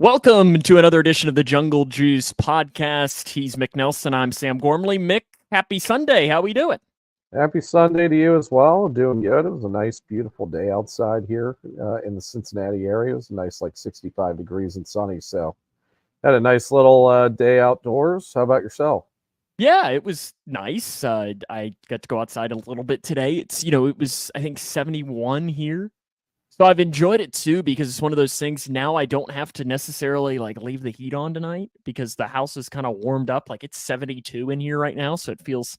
Welcome to another edition of the Jungle Juice podcast. He's Mick Nelson. I'm Sam Gormley. Mick, happy Sunday. How we doing? Happy Sunday to you as well. Doing good. It was a nice, beautiful day outside here in the Cincinnati area. It was nice, like 65 degrees and sunny. So had a nice little day outdoors. How about yourself? Yeah, it was nice. I got to go outside a little bit today. It was, I think, 71 here. So I've enjoyed it too because it's one of those things. Now I don't have to necessarily leave the heat on tonight because the house is kind of warmed up. Like it's 72 in here right now, so it feels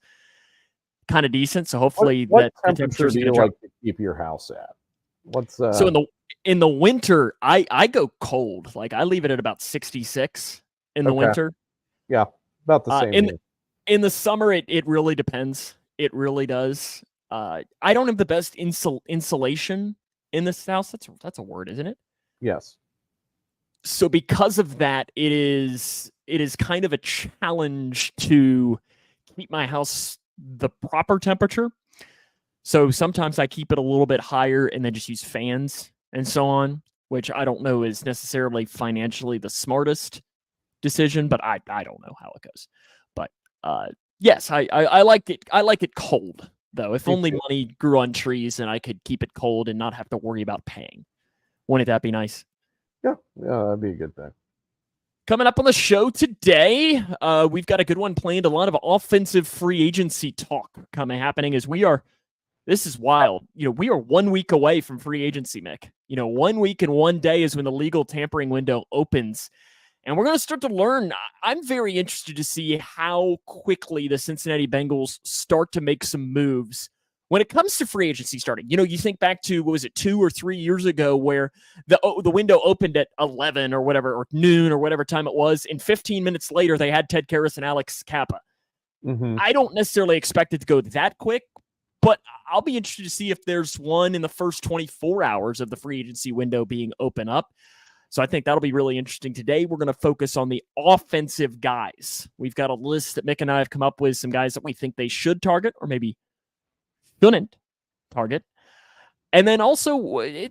kind of decent. So hopefully What the temperature do you like to keep your house at? So in the winter, I go cold. Like I leave it at about 66 in the winter. Yeah, about the same. In the summer, it really depends. It really does. I don't have the best insulation in this house. That's a word, isn't it? Yes. So because of that, it is kind of a challenge to keep my house the proper temperature. So sometimes I keep it a little bit higher and then just use fans and so on, which I don't know is necessarily financially the smartest decision, but I don't know how it goes. But yes, I like it. I like it cold. Though, if only money grew on trees and I could keep it cold and not have to worry about paying. Wouldn't that be nice? Yeah, that'd be a good thing. Coming up on the show today, we've got a good one planned. A lot of offensive free agency talk happening as this is wild. We are 1 week away from free agency, Mick. 1 week and 1 day is when the legal tampering window opens. And we're going to start to learn. I'm very interested to see how quickly the Cincinnati Bengals start to make some moves when it comes to free agency starting. You think back to, what was it, 2 or 3 years ago where the window opened at 11 or whatever, or noon or whatever time it was. And 15 minutes later, they had Ted Karras and Alex Kappa. Mm-hmm. I don't necessarily expect it to go that quick, but I'll be interested to see if there's one in the first 24 hours of the free agency window being open up. So I think that'll be really interesting. Today, we're going to focus on the offensive guys. We've got a list that Mick and I have come up with, some guys that we think they should target or maybe shouldn't target. And then also, we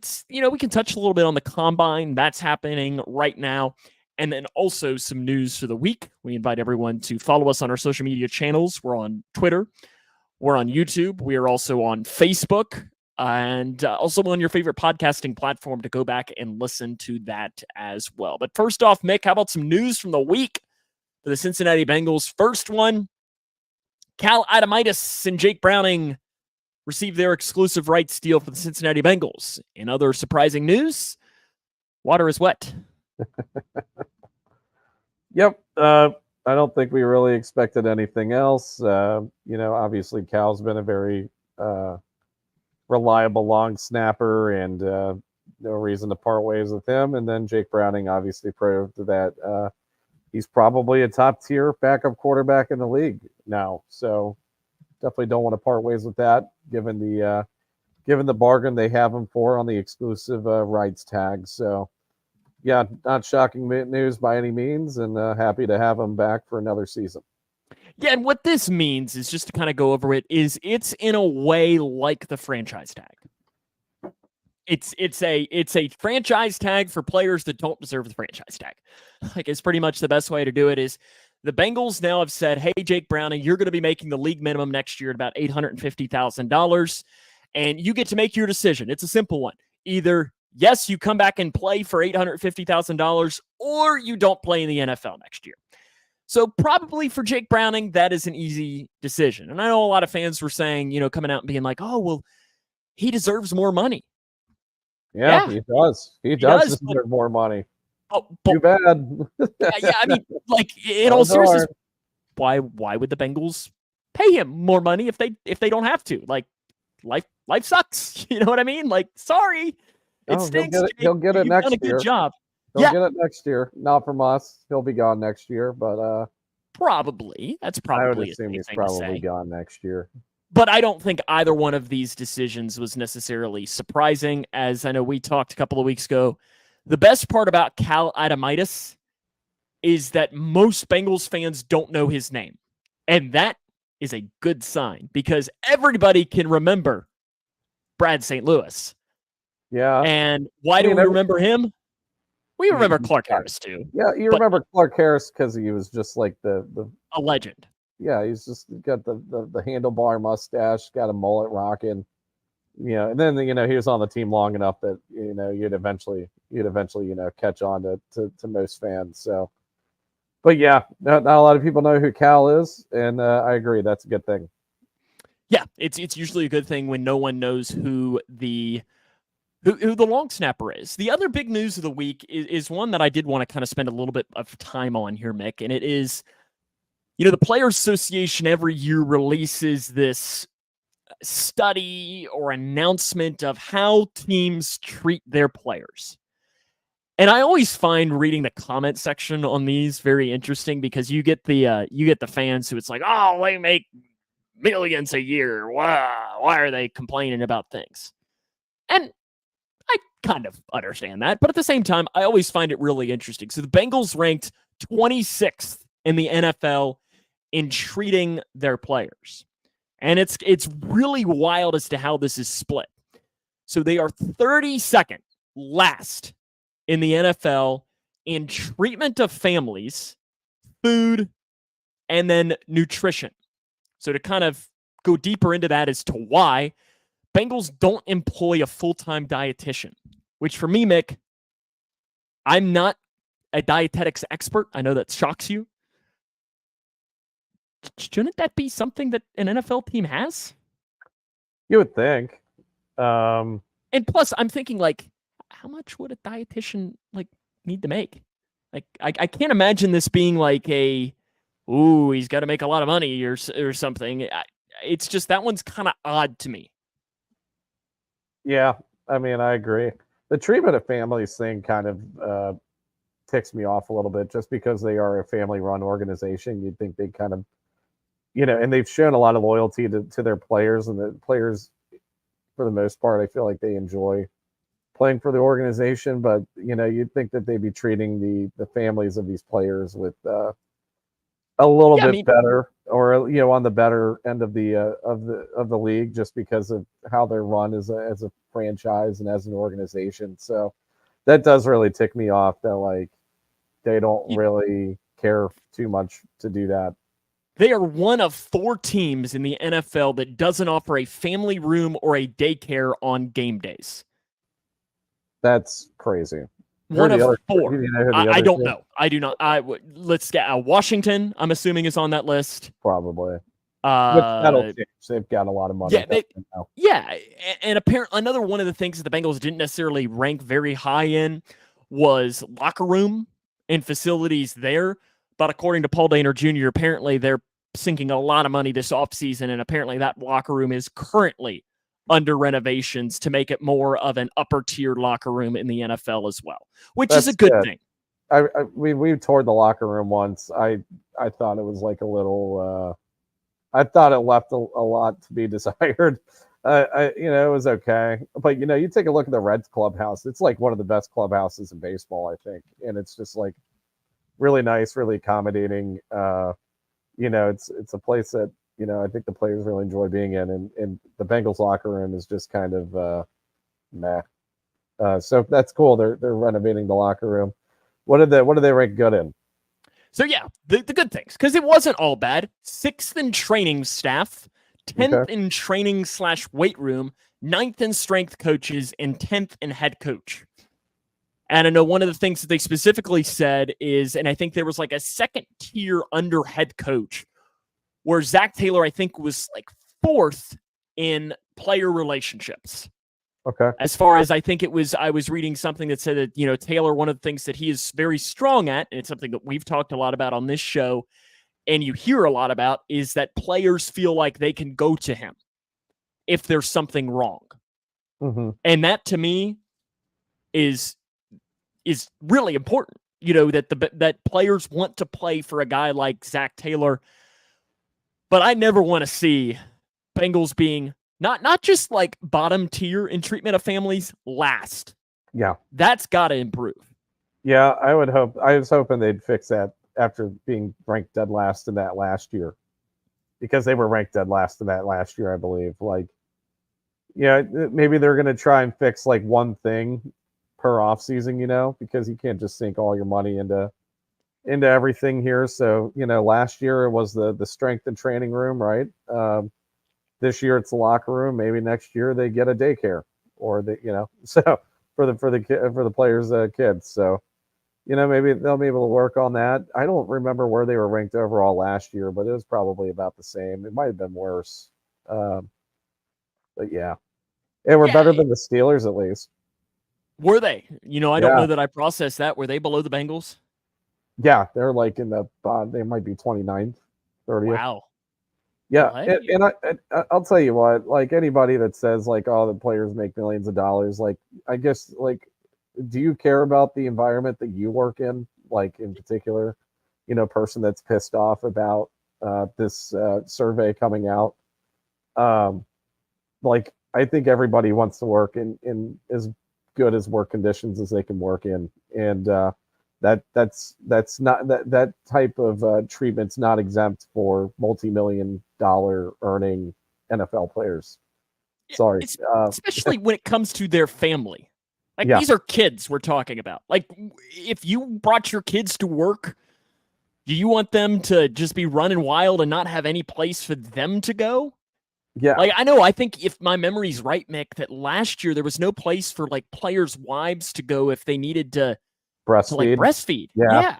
can touch a little bit on the combine. That's happening right now. And then also some news for the week. We invite everyone to follow us on our social media channels. We're on Twitter. We're on YouTube. We are also on Facebook. And also on your favorite podcasting platform to go back and listen to that as well. But first off, Mick, how about some news from the week for the Cincinnati Bengals? First one, Cal Adamitis and Jake Browning received their exclusive rights deal for the Cincinnati Bengals. In other surprising news, water is wet. Yep. I don't think we really expected anything else. Obviously Cal's been a very reliable long snapper, and no reason to part ways with him. And then Jake Browning obviously proved that he's probably a top tier backup quarterback in the league now. So definitely don't want to part ways with that, given the bargain they have him for on the exclusive rights tag. So yeah, not shocking news by any means, and happy to have him back for another season. Yeah, and what this means is, just to kind of go over it, is it's in a way like the franchise tag. It's a franchise tag for players that don't deserve the franchise tag. It's pretty much the best way to do it. Is the Bengals now have said, hey, Jake Browning, you're going to be making the league minimum next year at about $850,000, and you get to make your decision. It's a simple one. Either, yes, you come back and play for $850,000, or you don't play in the NFL next year. So probably for Jake Browning, that is an easy decision. And I know a lot of fans were saying, coming out and being like, oh, well, he deserves more money. Yeah, he does. He does deserve more money. Oh, too bad. Yeah, I mean, in all seriousness, why would the Bengals pay him more money if they don't have to? Life sucks. You know what I mean? Sorry. It stinks. He'll get it next year. You've done a good job. He'll get it next year. Not from us. He'll be gone next year, but probably. That's probably. I would assume he's probably gone next year. But I don't think either one of these decisions was necessarily surprising. As I know we talked a couple of weeks ago, the best part about Cal Adamitis is that most Bengals fans don't know his name. And that is a good sign, because everybody can remember Brad St. Louis. Yeah. And why do we remember him? We remember Clark Harris too. Yeah, you remember Clark Harris because he was just like the a legend. Yeah, he's just got the handlebar mustache, got a mullet rocking. And then he was on the team long enough that you'd eventually catch on to most fans. So, but yeah, not a lot of people know who Cal is, and I agree, that's a good thing. Yeah, it's usually a good thing when no one knows who the long snapper is. The other big news of the week is one that I did want to kind of spend a little bit of time on here, Mick, and it is, the Players Association every year releases this study or announcement of how teams treat their players. And I always find reading the comment section on these very interesting because you get the fans who it's like, oh, they make millions a year. Wow, why are they complaining about things? And I kind of understand that, but at the same time, I always find it really interesting. So the Bengals ranked 26th in the NFL in treating their players. And it's really wild as to how this is split. So they are 32nd last in the NFL in treatment of families, food, and then nutrition. So to kind of go deeper into that as to why, Bengals don't employ a full-time dietitian, which for me, Mick, I'm not a dietetics expert. I know that shocks you. Shouldn't that be something that an NFL team has? You would think. And plus, I'm thinking, like, how much would a dietitian need to make? Like, I can't imagine this being like he's got to make a lot of money or something. It's just that one's kind of odd to me. Yeah, I mean, I agree. The treatment of families thing kind of ticks me off a little bit, just because they are a family-run organization. You'd think they kind of, and they've shown a lot of loyalty to their players, and the players, for the most part, I feel like they enjoy playing for the organization. But you'd think that they'd be treating the families of these players with a little bit better, or on the better end of the league, just because of how they're run as a franchise and as an organization. So that does really tick me off that they don't really care too much to do that. They are one of 4 teams in the NFL that doesn't offer a family room or a daycare on game days. That's crazy. One of 4. I don't know. I do not. Let's get Washington, I'm assuming, is on that list. Probably. They've got a lot of money. Yeah, and apparently another one of the things that the Bengals didn't necessarily rank very high in was locker room and facilities there. But according to Paul Dehner Jr., apparently they're sinking a lot of money this offseason, and apparently that locker room is currently under renovations to make it more of an upper-tier locker room in the NFL as well, which is a good thing. We toured the locker room once. I thought it was like a little I thought it left a lot to be desired. It was okay. But, you take a look at the Reds clubhouse. It's like one of the best clubhouses in baseball, I think. And it's just like really nice, really accommodating. It's a place that, I think the players really enjoy being in. And the Bengals locker room is just kind of meh. So that's cool. They're renovating the locker room. What did they rank good in? So yeah, the good things, because it wasn't all bad. 6th in training staff, 10th in training / weight room, 9th in strength coaches, and 10th in head coach. And I know one of the things that they specifically said is, and I think there was like a second tier under head coach, where Zach Taylor, I think, was like 4th in player relationships. Okay. As far as I was reading something that said that, Taylor, one of the things that he is very strong at, and it's something that we've talked a lot about on this show, and you hear a lot about, is that players feel like they can go to him if there's something wrong. Mm-hmm. And that, to me, is really important, that players want to play for a guy like Zach Taylor. But I never want to see Bengals being not just like bottom tier in treatment of families, last. Yeah. That's got to improve. Yeah, I was hoping they'd fix that after being ranked dead last in that last year. Because they were ranked dead last in that last year, I believe. Maybe they're going to try and fix like one thing per off season, because you can't just sink all your money into everything here. So, last year it was the strength and training room, right? This year it's the locker room. Maybe next year they get a daycare, or so for the players' kids. So, maybe they'll be able to work on that. I don't remember where they were ranked overall last year, but it was probably about the same. It might have been worse. But yeah. And we're better than the Steelers, at least. Were they? I don't know that I processed that. Were they below the Bengals? Yeah, they're like in the they might be 29th, 30th. Wow. Yeah, well, and I'll tell you what, like anybody that says like, oh, the players make millions of dollars, like I guess like, do you care about the environment that you work in? Like in particular, person that's pissed off about this survey coming out. Like I think everybody wants to work in as good as work conditions as they can work in, and that's not that type of treatment's not exempt for multi-million-dollar earning NFL players. Sorry, especially when it comes to their family. Like these are kids we're talking about. Like if you brought your kids to work, do you want them to just be running wild and not have any place for them to go? Yeah. Like I think if my memory's right, Mick, that last year there was no place for like players' wives to go if they needed to breastfeed. Yeah.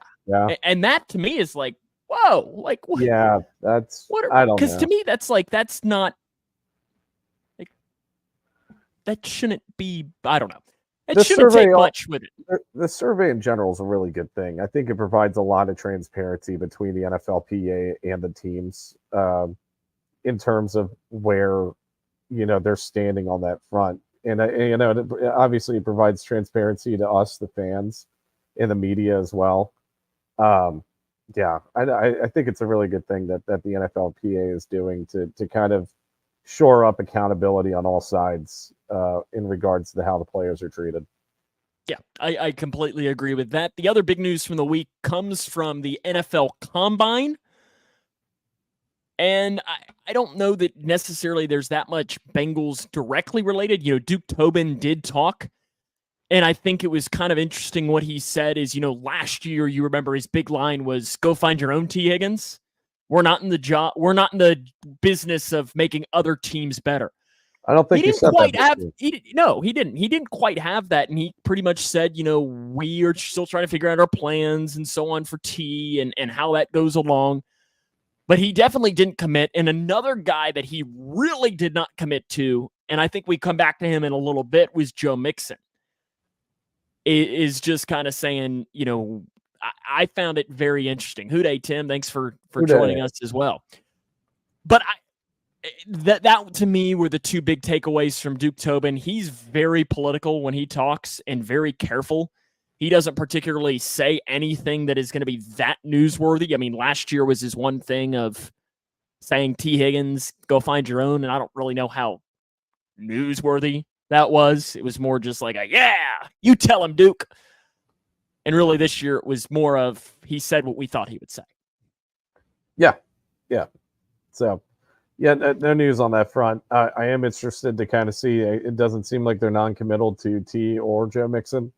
And that to me is like, whoa, like what? Yeah, that's I don't know. Because to me that's not like that shouldn't be. I don't know. It shouldn't take much with it. The survey in general is a really good thing. I think it provides a lot of transparency between the NFLPA and the teams in terms of where they're standing on that front. And obviously it provides transparency to us, the fans, and the media as well. Yeah, I think it's a really good thing that the NFLPA is doing to kind of shore up accountability on all sides in regards to how the players are treated. Yeah, I completely agree with that. The other big news from the week comes from the NFL Combine. And I don't know that necessarily there's that much Bengals directly related. Duke Tobin did talk. And I think it was kind of interesting what he said is, last year, you remember his big line was, go find your own T. Higgins. We're not in the business of making other teams better. I don't think he didn't quite have. He didn't. He didn't quite have that, and he pretty much said, we are still trying to figure out our plans and so on for T and how that goes along. But he definitely didn't commit. And another guy that he really did not commit to, and I think we come back to him in a little bit, was Joe Mixon. Is just kind of saying, I found it very interesting. Houday, Tim, thanks for joining us as well. But that to me were the two big takeaways from Duke Tobin. He's very political when he talks and very careful. He doesn't particularly say anything that is going to be that newsworthy. I mean, last year was his one thing of saying T. Higgins, go find your own, and I don't really know how newsworthy that was. It was more just like you tell him, Duke. And really this year it was more of he said what we thought he would say. Yeah. So, no news on that front. I am interested to kind of see. It doesn't seem like they're non-committal to T or Joe Mixon.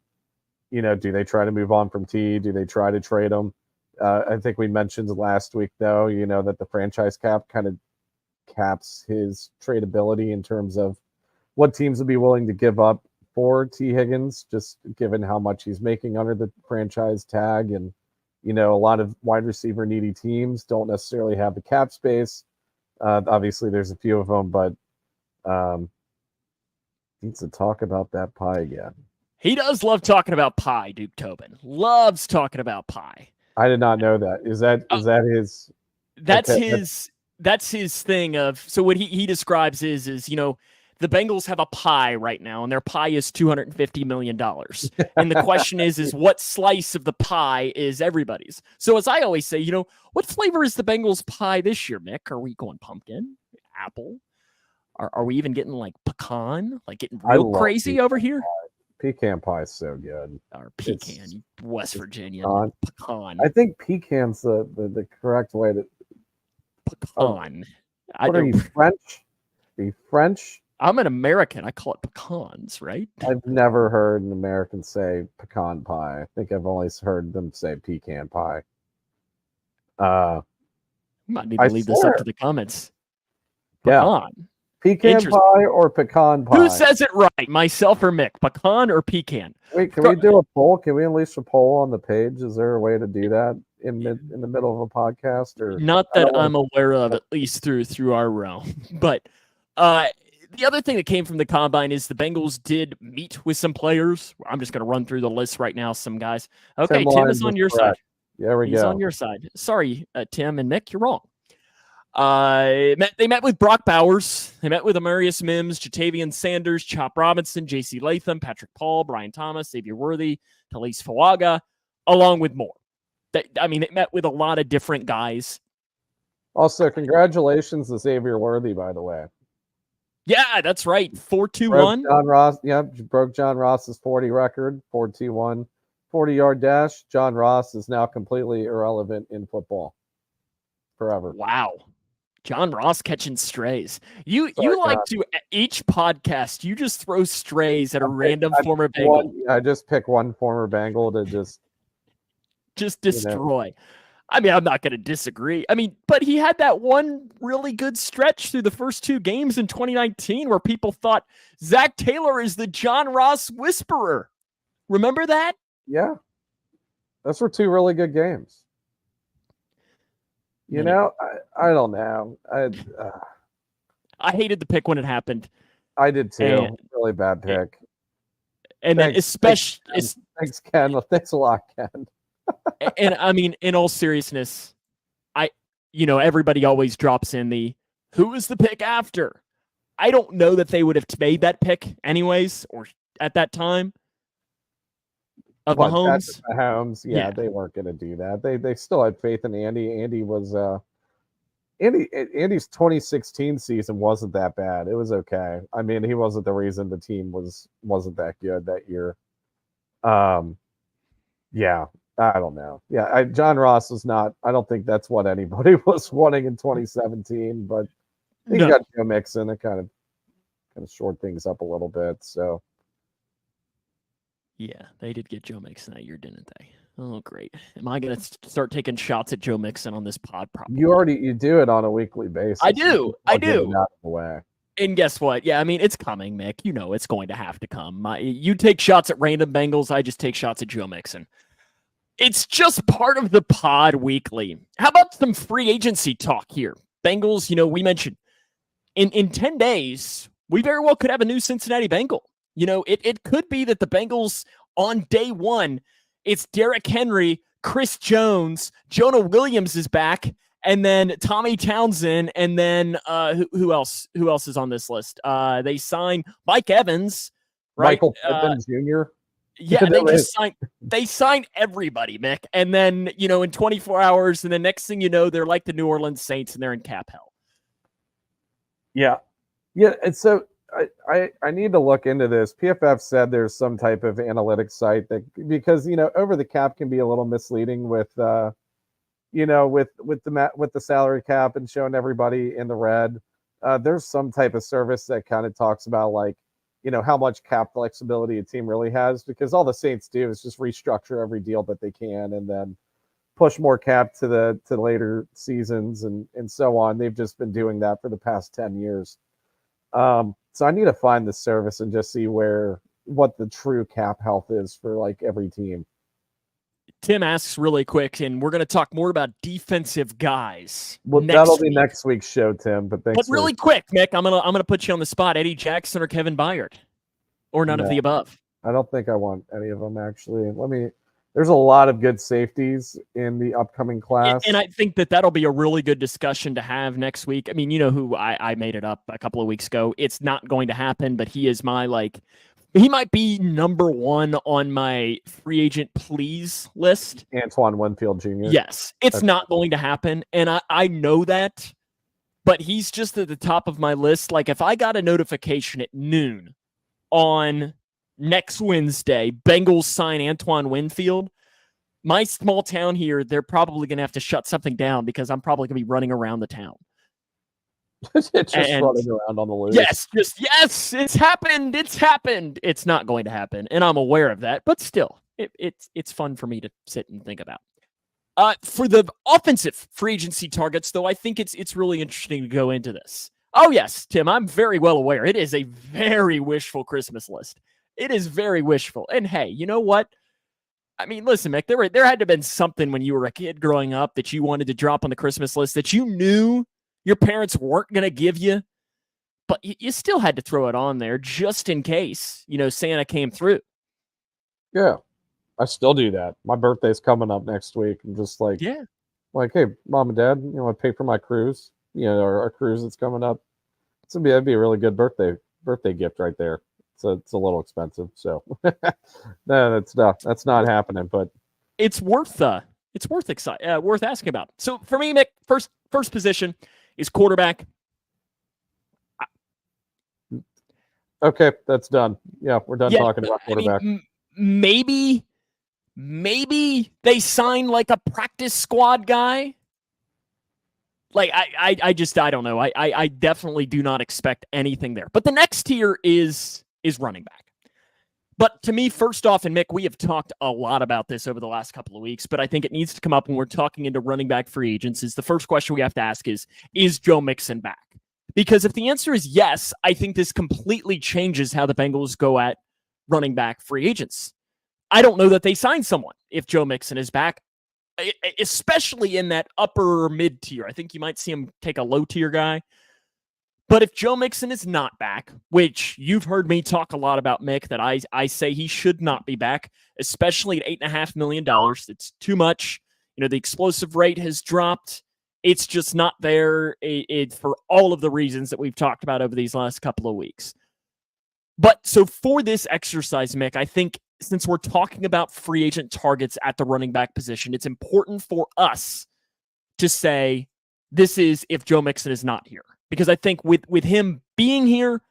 Do they try to move on from T? Do they try to trade him? I think we mentioned last week, though, that the franchise cap kind of caps his tradability in terms of what teams would be willing to give up for T. Higgins, just given how much he's making under the franchise tag. And, a lot of wide receiver needy teams don't necessarily have the cap space. Obviously, there's a few of them, but needs to talk about that pie again. He does love talking about pie, Duke Tobin. Loves talking about pie. I did not know that. Is that his? That's his thing of. So what he describes is the Bengals have a pie right now, and their pie is $250 million. And the question is what slice of the pie is everybody's? So as I always say, what flavor is the Bengals pie this year, Mick? Are we going pumpkin, apple? Are we even getting like pecan? Like getting real crazy over here? Pecan pie is so good. Or pecan, West Virginia. Pecan. I think pecan's the correct way to. Pecan. What are you, French? Are you French? I'm an American. I call it pecans, right? I've never heard an American say pecan pie. I think I've only heard them say pecan pie. Might need I to leave this up swear. to the comments. Yeah. Pecan. Pecan Interesting. pie or pecan pie? Who says it right, myself or Mick? Pecan or pecan? Wait, can we do a poll? Can we unleash a poll on the page? Is there a way to do that in the middle of a podcast? Or Not that I'm aware of, at least through our realm. But the other thing that came from the combine is the Bengals did meet with some players. I'm just going to run through the list right now. Some guys. Okay, Tim is on your side. There we go. He's on your side. Sorry, Tim and Mick, you're wrong. They met with Brock Bowers. They met with Amarius Mims, Jatavian Sanders, Chop Robinson, J.C. Latham, Patrick Paul, Brian Thomas, Xavier Worthy, Talise Fawaga, along with more. They met with a lot of different guys. Also, congratulations to Xavier Worthy, by the way. Yeah, that's right. 4.21. John Ross, broke John Ross's 40 record, 4.21, 40-yard dash. John Ross is now completely irrelevant in football. Forever. Wow. John Ross catching strays. You like to, each podcast, you just throw strays at a random former Bengal. I just pick one former Bengal to just destroy. You know. I mean, I'm not going to disagree. I mean, but he had that one really good stretch through the first two games in 2019 where people thought Zach Taylor is the John Ross whisperer. Remember that? Yeah. Those were two really good games. You know, I don't know. I hated the pick when it happened. I did too. Really bad pick. And then especially... Thanks, Ken. Thanks a lot, Ken. And I mean, in all seriousness, everybody always drops in the who was the pick after. I don't know that they would have made that pick anyways, or at that time. Of Mahomes. Mahomes, yeah, they weren't going to do that. They still had faith in Andy. Andy was Andy's 2016 season wasn't that bad. It was okay. I mean, he wasn't the reason the team wasn't that good that year. Yeah. I don't know. Yeah, John Ross was not. I don't think that's what anybody was wanting in 2017. But he got Joe Mixon that kind of shored things up a little bit. So yeah, they did get Joe Mixon that year, didn't they? Oh, great. Am I going to start taking shots at Joe Mixon on this pod? Probably. You do it on a weekly basis. I do. Out of the way. And guess what? Yeah, I mean, it's coming, Mick. You know it's going to have to come. You take shots at random Bengals. I just take shots at Joe Mixon. It's just part of the pod weekly. How about some free agency talk here? Bengals, we mentioned in 10 days, we very well could have a new Cincinnati Bengal. It could be that the Bengals on day one, it's Derrick Henry, Chris Jones, Jonah Williams is back, and then Tommy Townsend, and then who else? Who else is on this list? They signed Mike Evans, right? Michael Pittman Jr. Yeah, they signed everybody, Mick. And then, in 24 hours, and the next thing you know, they're like the New Orleans Saints and they're in cap hell. Yeah. Yeah. And so I need to look into this. PFF said there's some type of analytics site that, because, over the cap can be a little misleading with the salary cap and showing everybody in the red. There's some type of service that kind of talks about how much cap flexibility a team really has, because all the Saints do is just restructure every deal that they can and then push more cap to later seasons and so on. They've just been doing that for the past 10 years. So I need to find the service and just see what the true cap health is for every team. Tim asks really quick, and we're going to talk more about defensive guys. Well, that'll be next week's show, Tim. But thanks. But really quick, Mick, I'm gonna put you on the spot. Eddie Jackson or Kevin Byard, or none of the above. I don't think I want any of them actually. There's a lot of good safeties in the upcoming class, and I think that'll be a really good discussion to have next week. I mean, who I made it up a couple of weeks ago. It's not going to happen, but he is my he might be number one on my free agent please list. Antoine Winfield Jr. Yes, it's not going to happen. And I know that, but he's just at the top of my list. If I got a notification at noon on next Wednesday, Bengals sign Antoine Winfield, my small town here, they're probably going to have to shut something down because I'm probably going to be running around the town. Just running around on the loose. Yes, it's happened. It's happened. It's not going to happen, and I'm aware of that. But still, it's fun for me to sit and think about. For the offensive free agency targets, though, I think it's really interesting to go into this. Oh yes, Tim, I'm very well aware. It is a very wishful Christmas list. It is very wishful. And hey, you know what? I mean, listen, Mick, there had to have been something when you were a kid growing up that you wanted to drop on the Christmas list that you knew your parents weren't going to give you, but you still had to throw it on there just in case, Santa came through. Yeah, I still do that. My birthday's coming up next week. I'm just like, hey, Mom and Dad, I pay for my cruise, our cruise that's coming up. That'd be a really good birthday gift right there. It's a little expensive, so no, that's not happening. But it's worth asking about. So for me, Mick, first position is quarterback. Okay, that's done. Yeah, we're done talking about quarterback. I mean, maybe they sign like a practice squad guy. Like I don't know. I definitely do not expect anything there. But the next tier is running back. But to me, first off, and Mick, we have talked a lot about this over the last couple of weeks, but I think it needs to come up when we're talking into running back free agents. Is the first question we have to ask is Joe Mixon back? Because if the answer is yes, I think this completely changes how the Bengals go at running back free agents. I don't know that they sign someone if Joe Mixon is back, especially in that upper mid tier. I think you might see him take a low tier guy. But if Joe Mixon is not back, which you've heard me talk a lot about, Mick, that I say he should not be back, especially at $8.5 million. It's too much. The explosive rate has dropped. It's just not there for all of the reasons that we've talked about over these last couple of weeks. But so for this exercise, Mick, I think since we're talking about free agent targets at the running back position, it's important for us to say this is if Joe Mixon is not here. Because I think with him being here,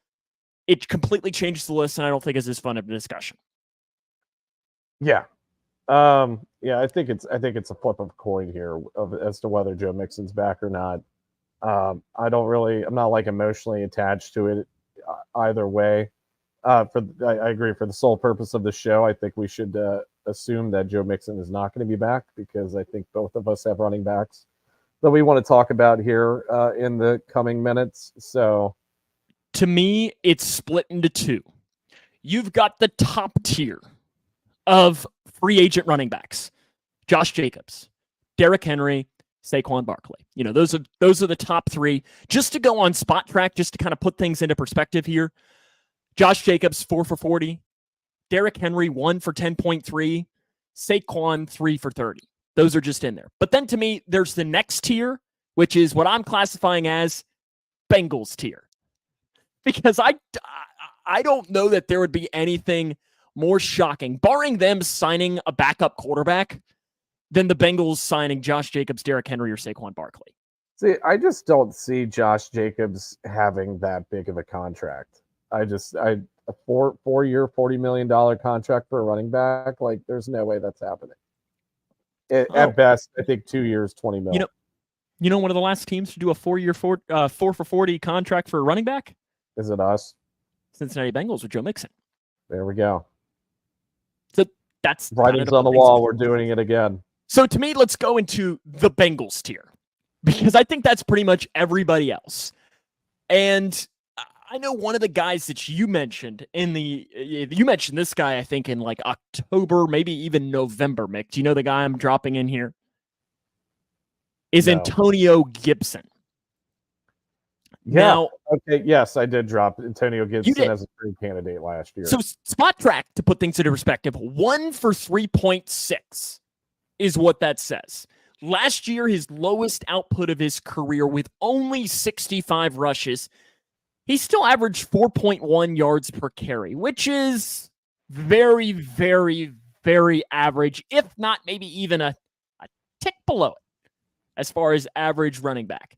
it completely changes the list, and I don't think it's as fun of a discussion. Yeah. I think it's a flip of a coin here as to whether Joe Mixon's back or not. I'm not like emotionally attached to it either way. I agree, for the sole purpose of the show, I think we should assume that Joe Mixon is not going to be back, because I think both of us have running backs that we want to talk about here in the coming minutes. So to me, it's split into two. You've got the top tier of free agent running backs: Josh Jacobs, Derrick Henry, Saquon Barkley. Those are the top three. Just to go on Spot Track, just to kind of put things into perspective here, Josh Jacobs 4 for 40, Derrick Henry 1 for 10.3, Saquon 3 for 30. Those are just in there. But then to me, there's the next tier, which is what I'm classifying as Bengals tier. Because I don't know that there would be anything more shocking, barring them signing a backup quarterback, than the Bengals signing Josh Jacobs, Derrick Henry, or Saquon Barkley. See, I just don't see Josh Jacobs having that big of a contract. A 4-year, $40 million contract for a running back, like, there's no way that's happening. At best, I think 2 years, $20 million. One of the last teams to do a 4-year, 4 for 40 contract for a running back? Is it us? Cincinnati Bengals with Joe Mixon. There we go. So that's writings on the wall. We're doing it again. So to me, let's go into the Bengals tier, because I think that's pretty much everybody else. And I know one of the guys that you mentioned you mentioned this guy, I think, in like October, maybe even November, Mick. Do you know the guy I'm dropping in here? Is Antonio Gibson. Yeah. Now, okay. Yes, I did drop Antonio Gibson as a trade candidate last year. So Spot Track, to put things into perspective, 1 for 3.6 is what that says. Last year, his lowest output of his career with only 65 rushes, he still averaged 4.1 yards per carry, which is very, very, very average, if not maybe even a tick below it as far as average running back.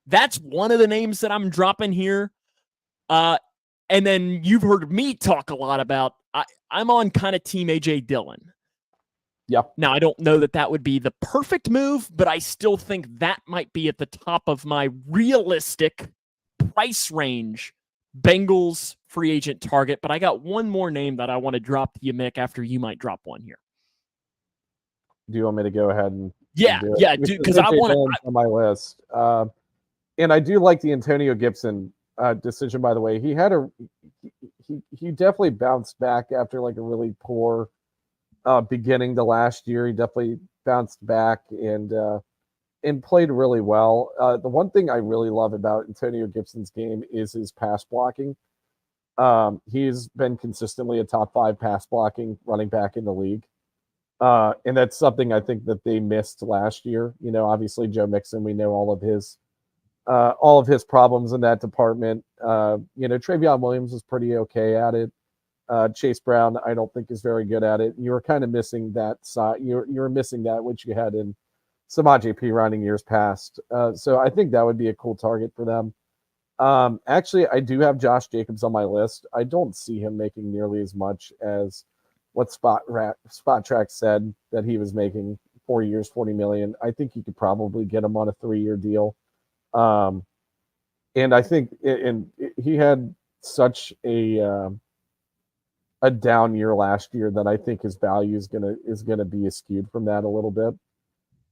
That's one of the names that I'm dropping here. And then you've heard me talk a lot about, I'm on kind of team A.J. Dillon. Yep. Now, I don't know that would be the perfect move, but I still think that might be at the top of my realistic price range Bengals free agent target, but I got one more name that I want to drop to you, Mick, after you might drop one here. Do you want me to go ahead and Yeah, do it? yeah, because I want to on my list. And I do like the Antonio Gibson decision, by the way. He had he definitely bounced back after like a really poor beginning to last year. He definitely bounced back and played really well. The one thing I really love about Antonio Gibson's game is his pass blocking. He's been consistently a top 5 pass blocking running back in the league. And that's something I think that they missed last year. You know, obviously Joe Mixon, we know all of his problems in that department. Travion Williams was pretty okay at it. Chase Brown, I don't think is very good at it. You were kind of missing that side. You were missing that, which you had in Samaje Perine years past. So I think that would be a cool target for them. Actually, I do have Josh Jacobs on my list. I don't see him making nearly as much as what Spot Track said that he was making. 4 years, $40 million. I think you could probably get him on a 3-year deal. And I think he had such a down year last year that I think his value is gonna be skewed from that a little bit.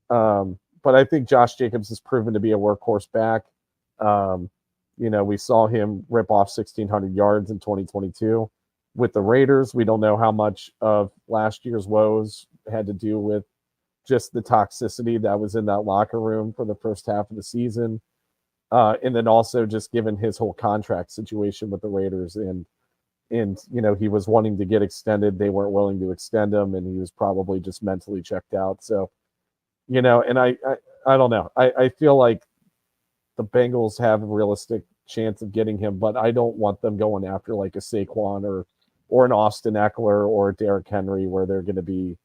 But I think Josh Jacobs has proven to be a workhorse back. We saw him rip off 1,600 yards in 2022 with the Raiders. We don't know how much of last year's woes had to do with just the toxicity that was in that locker room for the first half of the season. And then also just given his whole contract situation with the Raiders and he was wanting to get extended. They weren't willing to extend him, and he was probably just mentally checked out. So, and I don't know. I feel like the Bengals have a realistic chance of getting him, but I don't want them going after like a Saquon or an Austin Eckler or a Derrick Henry where they're going to be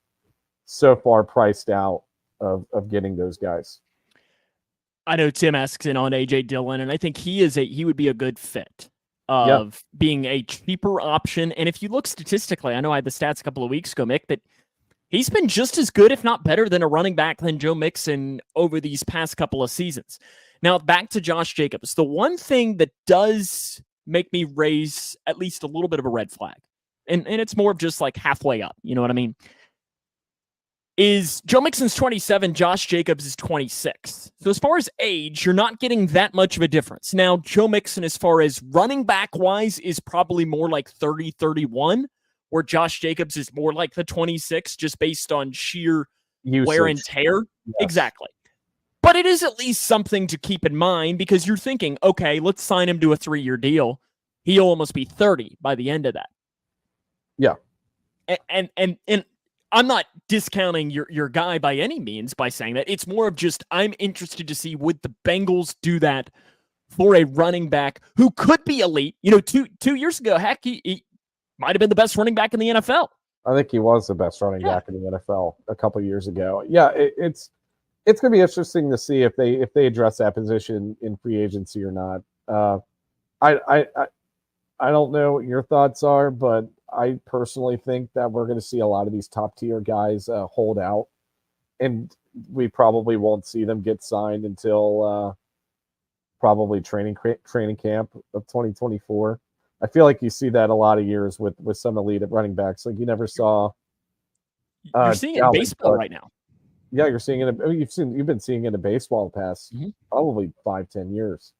so far priced out of getting those guys. I know Tim asks in on AJ Dillon, and I think he would be a good fit of being a cheaper option. And if you look statistically, I know I had the stats a couple of weeks ago, Mick, that he's been just as good, if not better, than a running back than Joe Mixon over these past couple of seasons. Now, back to Josh Jacobs. The one thing that does make me raise at least a little bit of a red flag, and it's more of just like halfway up, you know what I mean, is Joe Mixon's 27, Josh Jacobs is 26. So as far as age, you're not getting that much of a difference. Now, Joe Mixon, as far as running back-wise, is probably more like 30, 31, where Josh Jacobs is more like the 26, just based on sheer usage, wear and tear. Yes. Exactly. But it is at least something to keep in mind because you're thinking, okay, let's sign him to a 3-year deal. He'll almost be 30 by the end of that. Yeah. And I'm not discounting your guy by any means by saying that. It's more of just I'm interested to see would the Bengals do that for a running back who could be elite. 2 years ago, heck, he might have been the best running back in the NFL. I think he was the best running back in the NFL a couple of years ago. Yeah, it's going to be interesting to see if they address that position in free agency or not. I don't know what your thoughts are, but I personally think that we're going to see a lot of these top tier guys hold out, and we probably won't see them get signed until probably training camp of 2024. I feel like you see that a lot of years with some elite running backs. Like you never saw. You're seeing it in baseball right now. Yeah, you're seeing it. You've been seeing it in baseball the past probably 5-10 years.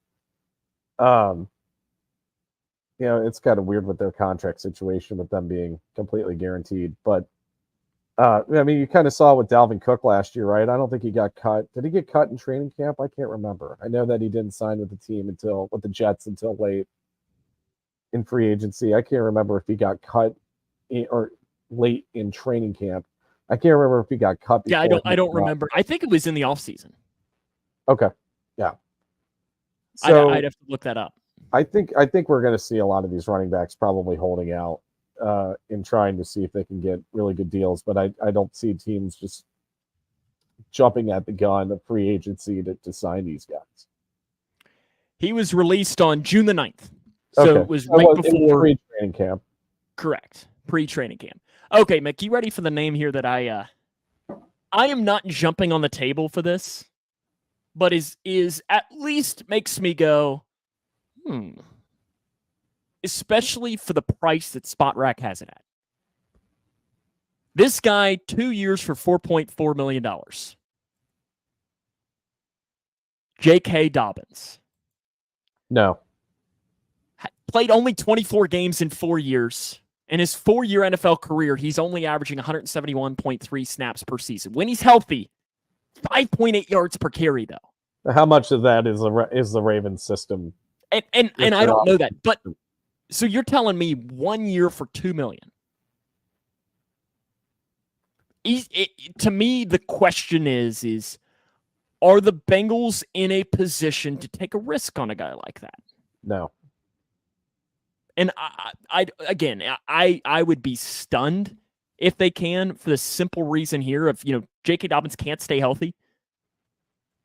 It's kind of weird with their contract situation with them being completely guaranteed. But, you kind of saw with Dalvin Cook last year, right? I don't think he got cut. Did he get cut in training camp? I can't remember. I know that he didn't sign with the team with the Jets until late in free agency. I can't remember if he got cut or late in training camp. I can't remember if he got cut. Yeah, I don't remember. I think it was in the offseason. Okay. Yeah. So I'd have to look that up. I think we're going to see a lot of these running backs probably holding out and trying to see if they can get really good deals. But I don't see teams just jumping at the gun of free agency to sign these guys. He was released on June the 9th. So it was before pre-training camp. Correct. Pre-training camp. Okay, Mick, you ready for the name here that I am not jumping on the table for this, but is at least makes me go, Especially for the price that Spot Rack has it at. This guy, 2 years for $4.4 million. J.K. Dobbins. No. Played only 24 games in 4 years. In his 4-year NFL career, he's only averaging 171.3 snaps per season. When he's healthy, 5.8 yards per carry, though. How much of that is the Ravens system? And I don't know that. But so you're telling me 1 year for $2 million. To me, the question is are the Bengals in a position to take a risk on a guy like that? No. And I would be stunned if they can, for the simple reason here of, J.K. Dobbins can't stay healthy.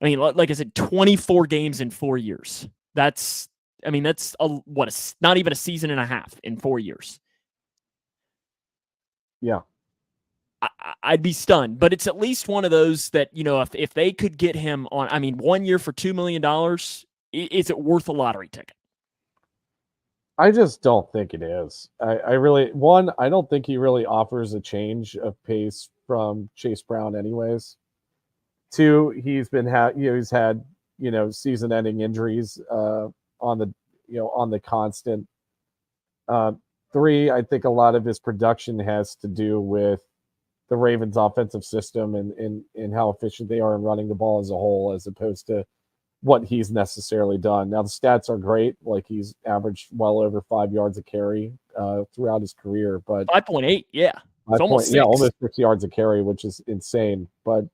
I mean, like I said, 24 games in 4 years. That's not even a season and a half in 4 years. Yeah. I'd be stunned, but it's at least one of those that, if they could get him on, 1 year for $2 million, is it worth a lottery ticket? I just don't think it is. I don't think he really offers a change of pace from Chase Brown anyways. 2, he's had season-ending injuries on the constant. 3, I think a lot of his production has to do with the Ravens' offensive system and how efficient they are in running the ball as a whole, as opposed to what he's necessarily done. Now, the stats are great. Like, he's averaged well over 5 yards a carry throughout his career. But 5.8, yeah. It's almost 6. almost 6 yards a carry, which is insane. But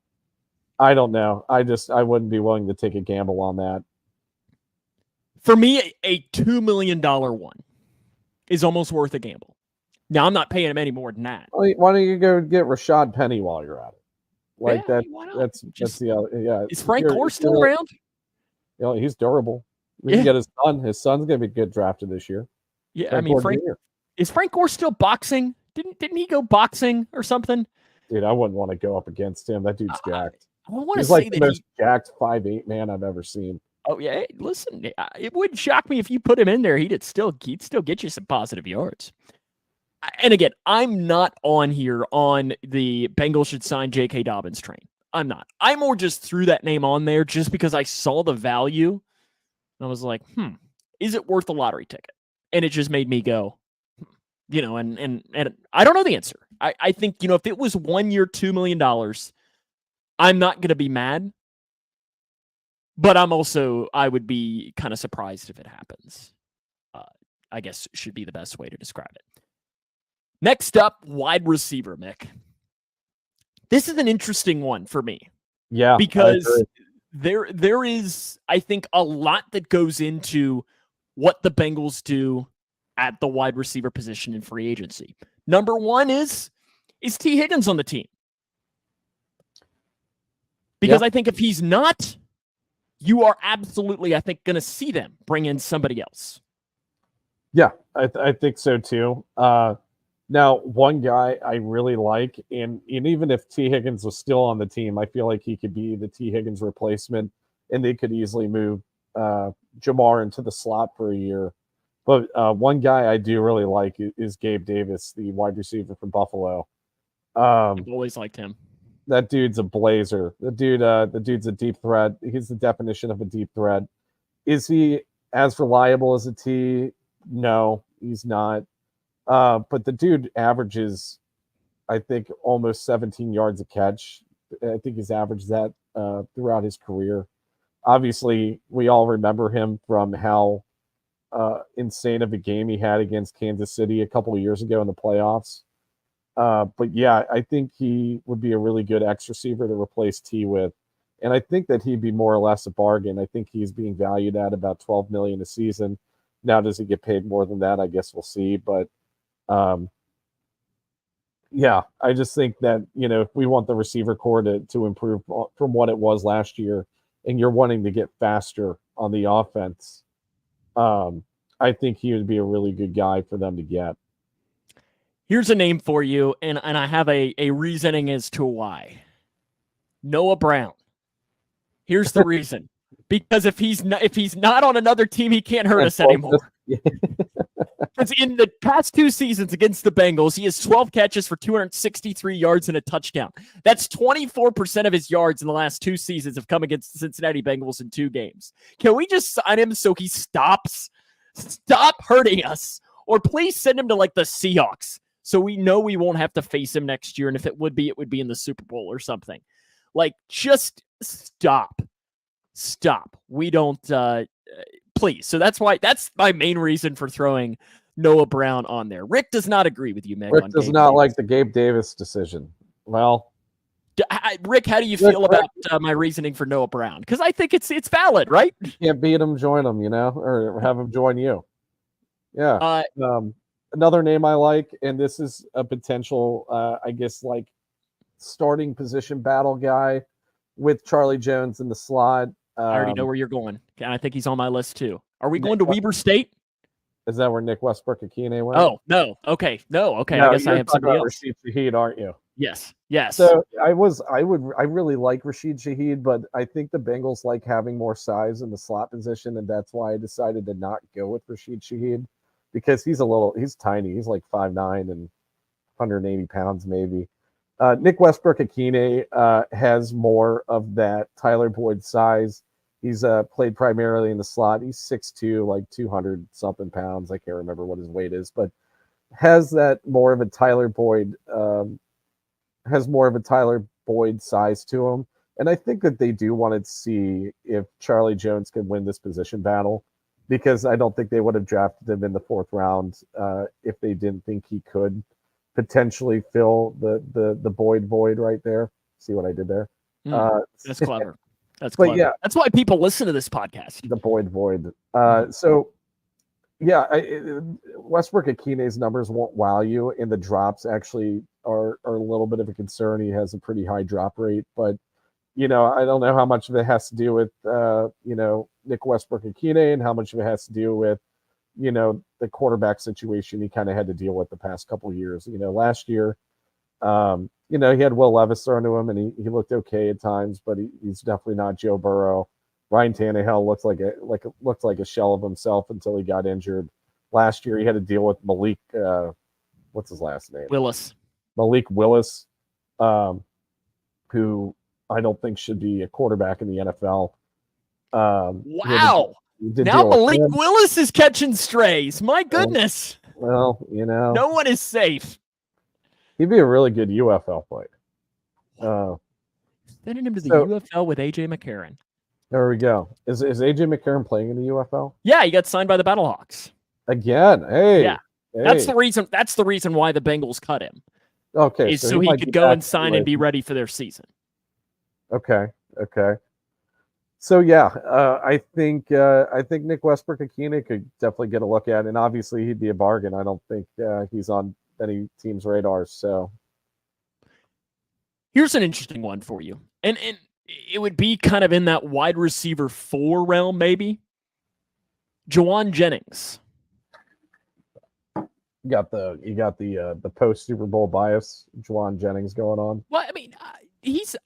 I don't know. I wouldn't be willing to take a gamble on that. For me, a $2 million one is almost worth a gamble. Now, I'm not paying him any more than that. Why don't you go get Rashad Penny while you're at it? Like, yeah, that's the other. Yeah. Is Frank Gore still around? He's durable. We can get his son. His son's going to be good drafted this year. Yeah, is Frank Gore still boxing? Didn't he go boxing or something? Dude, I wouldn't want to go up against him. That dude's jacked. He's like the most jacked 5'8" man I've ever seen. Oh yeah, hey, listen, it wouldn't shock me if you put him in there. He'd still get you some positive yards. And again, I'm not on here on the Bengals should sign J.K. Dobbins train. I'm not. I more just threw that name on there just because I saw the value. And I was like, is it worth a lottery ticket? And it just made me go, and I don't know the answer. I think, if it was 1 year, $2 million, I'm not going to be mad. But I would be kind of surprised if it happens. I guess should be the best way to describe it. Next up, wide receiver, Mick. This is an interesting one for me. Yeah. Because there is, I think, a lot that goes into what the Bengals do at the wide receiver position in free agency. Number one is T. Higgins on the team? Because I think if he's not, you are absolutely, I think, going to see them bring in somebody else. Yeah, I think so too. Now, one guy I really like, and even if T. Higgins was still on the team, I feel like he could be the T. Higgins replacement, and they could easily move Jamar into the slot for a year. But one guy I do really like is Gabe Davis, the wide receiver from Buffalo. I've always liked him. That dude's a blazer. The dude's a deep threat. He's the definition of a deep threat. Is he as reliable as a T? No, he's not. But the dude averages, I think, almost 17 yards a catch. I think he's averaged that throughout his career. Obviously, we all remember him from how insane of a game he had against Kansas City a couple of years ago in the playoffs. But yeah, I think he would be a really good X receiver to replace T with. And I think that he'd be more or less a bargain. I think he's being valued at about $12 million a season. Now, does he get paid more than that? I guess we'll see. But yeah, I just think that, if we want the receiver core to improve from what it was last year, and you're wanting to get faster on the offense, I think he would be a really good guy for them to get. Here's a name for you, and I have a reasoning as to why. Noah Brown. Here's the reason. Because if he's not on another team, he can't hurt us anymore. Because in the past 2 seasons against the Bengals, he has 12 catches for 263 yards and a touchdown. That's 24% of his yards in the last 2 seasons have come against the Cincinnati Bengals in 2 games. Can we just sign him so he stops? Stop hurting us. Or please send him to like the Seahawks so we know we won't have to face him next year. And if it would be in the Super Bowl or something. Like, just stop. We don't, please. So that's my main reason for throwing Noah Brown on there. Rick does not agree with you, Meg. Rick does not like the Gabe Davis decision. Well, Rick, how do you feel about my reasoning for Noah Brown? Because I think it's valid, right? You can't beat him, join him, or have him join you. Yeah. Another name I like, and this is a potential, I guess, like starting position battle guy with Charlie Jones in the slot. I already know where you're going. And I think he's on my list too. Are we going to Weber State? Is that where Nick Westbrook-Akine went? Oh, no. Okay. No, okay. I guess I have somebody else. Rashid Shaheed, aren't you? Yes. So I really like Rashid Shaheed, but I think the Bengals like having more size in the slot position, and that's why I decided to not go with Rashid Shaheed, because he's tiny. He's like 5'9" and 180 pounds maybe. Nick Westbrook-Akine has more of that Tyler Boyd size. He's played primarily in the slot. He's 6'2", like 200 something pounds. I can't remember what his weight is, but has that more of a Tyler Boyd size to him. And I think that they do want to see if Charlie Jones can win this position battle, because I don't think they would have drafted him in the 4th round if they didn't think he could potentially fill the Boyd void right there. See what I did there? That's clever. That's clever. Yeah, that's why people listen to this podcast. The Boyd void. So yeah, Westbrook-Akine's numbers won't wow you, and the drops actually are a little bit of a concern. He has a pretty high drop rate, but I don't know how much of it has to do with Nick Westbrook-Akine and how much of it has to do with the quarterback situation he kind of had to deal with the past couple of years. Last year, he had Will Levis thrown to him, and he looked okay at times, but he's definitely not Joe Burrow. Ryan Tannehill looked like a shell of himself until he got injured. Last year, he had to deal with Malik. What's his last name? Malik Willis, who I don't think should be a quarterback in the NFL. Wow. Now Malik Willis is catching strays. My goodness. Well, no one is safe. He'd be a really good UFL player. Sending him to the UFL with AJ McCarron. There we go. Is AJ McCarron playing in the UFL? Yeah, he got signed by the Battlehawks. Again. Hey. Yeah. Hey. That's the reason why the Bengals cut him. Okay. So he could go and sign and be ready for their season. Okay. So yeah, I think Nick Westbrook-Akine could definitely get a look at, and obviously he'd be a bargain. I don't think he's on any team's radar. So here's an interesting one for you, and it would be kind of in that wide receiver 4 realm, maybe. Juwan Jennings. You got the post Super Bowl bias, Juwan Jennings going on. Well, I mean,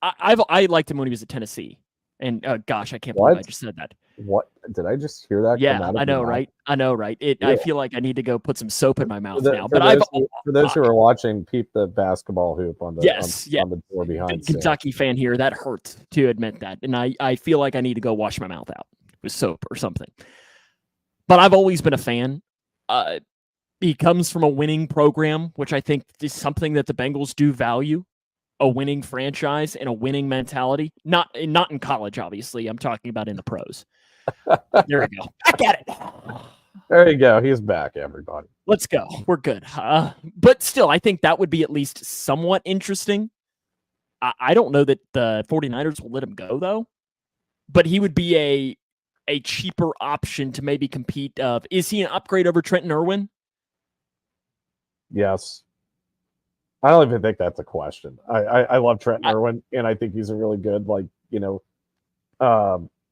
I liked him when he was at Tennessee. And gosh, I can't believe I just said that. What did I just hear that? Yeah, I know, right? I know, right? I feel like I need to go put some soap in my mouth now. But for those who are watching, peep the basketball hoop on the on the door behind. Kentucky fan here. That hurts to admit that, and I feel like I need to go wash my mouth out with soap or something. But I've always been a fan. He comes from a winning program, which I think is something that the Bengals do value. A winning franchise and a winning mentality. Not in college, obviously. I'm talking about in the pros. There we go. Back at it. There you go. He's back, everybody. Let's go. We're good. But still, I think that would be at least somewhat interesting. I don't know that the 49ers will let him go, though. But he would be a cheaper option to maybe compete. Is he an upgrade over Trenton Irwin? Yes. I don't even think that's a question. I love Trenton Irwin, and I think he's a really good,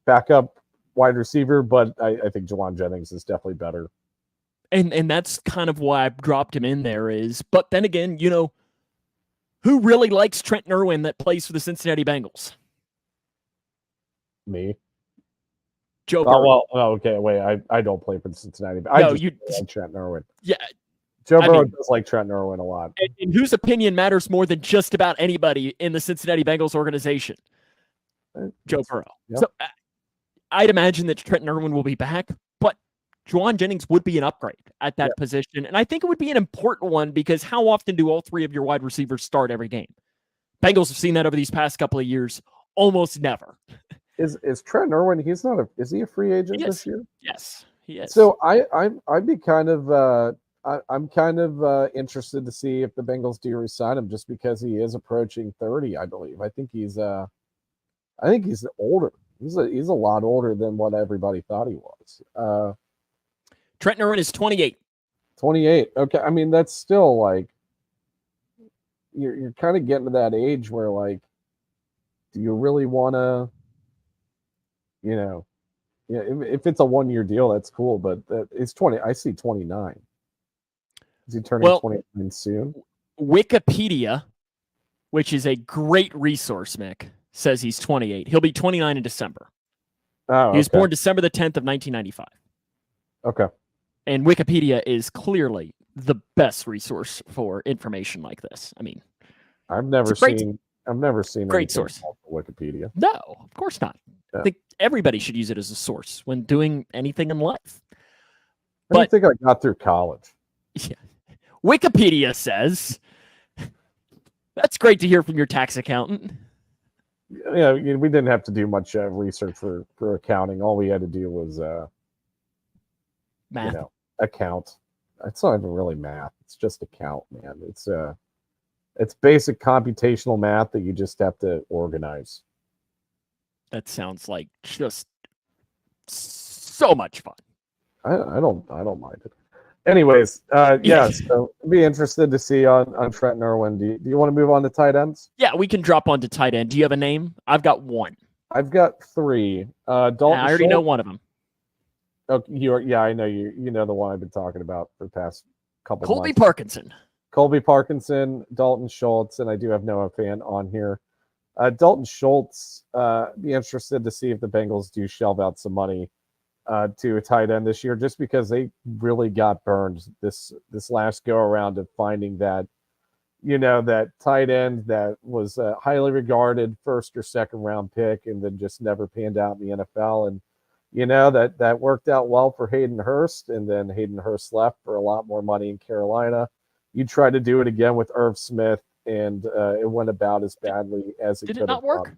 backup wide receiver, but I think Juwan Jennings is definitely better. And that's kind of why I've dropped him in there but then again, who really likes Trenton Irwin that plays for the Cincinnati Bengals? Me. Joe Burrow. Well, okay, wait. I don't play for the Cincinnati. I just like Trent Irwin. Yeah. Joe Burrow does like Trent Irwin a lot. And whose opinion matters more than just about anybody in the Cincinnati Bengals organization? Joe Burrow. Yep. So I'd imagine that Trent Irwin will be back, but Juwan Jennings would be an upgrade at that position. And I think it would be an important one because how often do all three of your wide receivers start every game? Bengals have seen that over these past couple of years. Almost never. Is Trent Irwin? Is he a free agent this year? Yes, he is. So I'd be kind of I'm kind of interested to see if the Bengals do resign him, just because he is approaching 30, I believe. I think he's older. He's a lot older than what everybody thought he was. Trent Irwin is 28. 28. Okay, I mean that's still like you're kind of getting to that age where like, do you really want to, if it's a 1-year deal, that's cool, but it's 20. I see 29. Is he turning 29 soon? Wikipedia, which is a great resource, Mick, says he's 28. He'll be 29 in December. Oh, he was born December the 10th of 1995. Okay. And Wikipedia is clearly the best resource for information like this. I mean, I've never seen great source for Wikipedia. No, of course not. Yeah. I think everybody should use it as a source when doing anything in life. I don't think I got through college. Yeah. Wikipedia says that's great to hear from your tax accountant. Yeah, we didn't have to do much research for accounting. All we had to do was math. Account. It's not even really math. It's just account, man. It's basic computational math that you just have to organize. That sounds like just so much fun. I don't mind it. Anyways, so I'd be interested to see on Trent Irwin. Do you want to move on to tight ends? Yeah, we can drop on to tight end. Do you have a name? I've got one. I've got three. Dalton. I already know one of them. Oh, I know you. You know the one I've been talking about for the past couple. Colby months. Colby Parkinson, Dalton Schultz, and I do have Noah Fant on here. Dalton Schultz. Be interested to see if the Bengals do shell out some money to a tight end this year, just because they really got burned this last go around of finding that, that tight end that was a highly regarded first or second round pick and then just never panned out in the NFL. And, that worked out well for Hayden Hurst, and then Hayden Hurst left for a lot more money in Carolina. You tried to do it again with Irv Smith, and it went about as badly as it could have. Did it not work?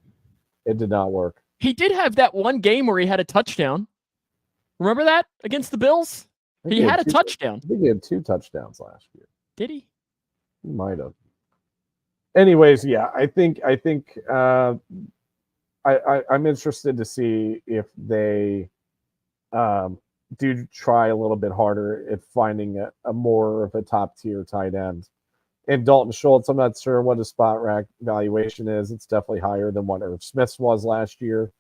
It did not work. He did have that one game where he had a touchdown. Remember that against the Bills? He had a touchdown. I think he had 2 touchdowns last year. Did he? He might have. Anyways, yeah, I think I'm interested to see if they do try a little bit harder at finding a more of a top tier tight end. And Dalton Schultz, I'm not sure what his spot rack valuation is. It's definitely higher than what Irv Smith's was last year.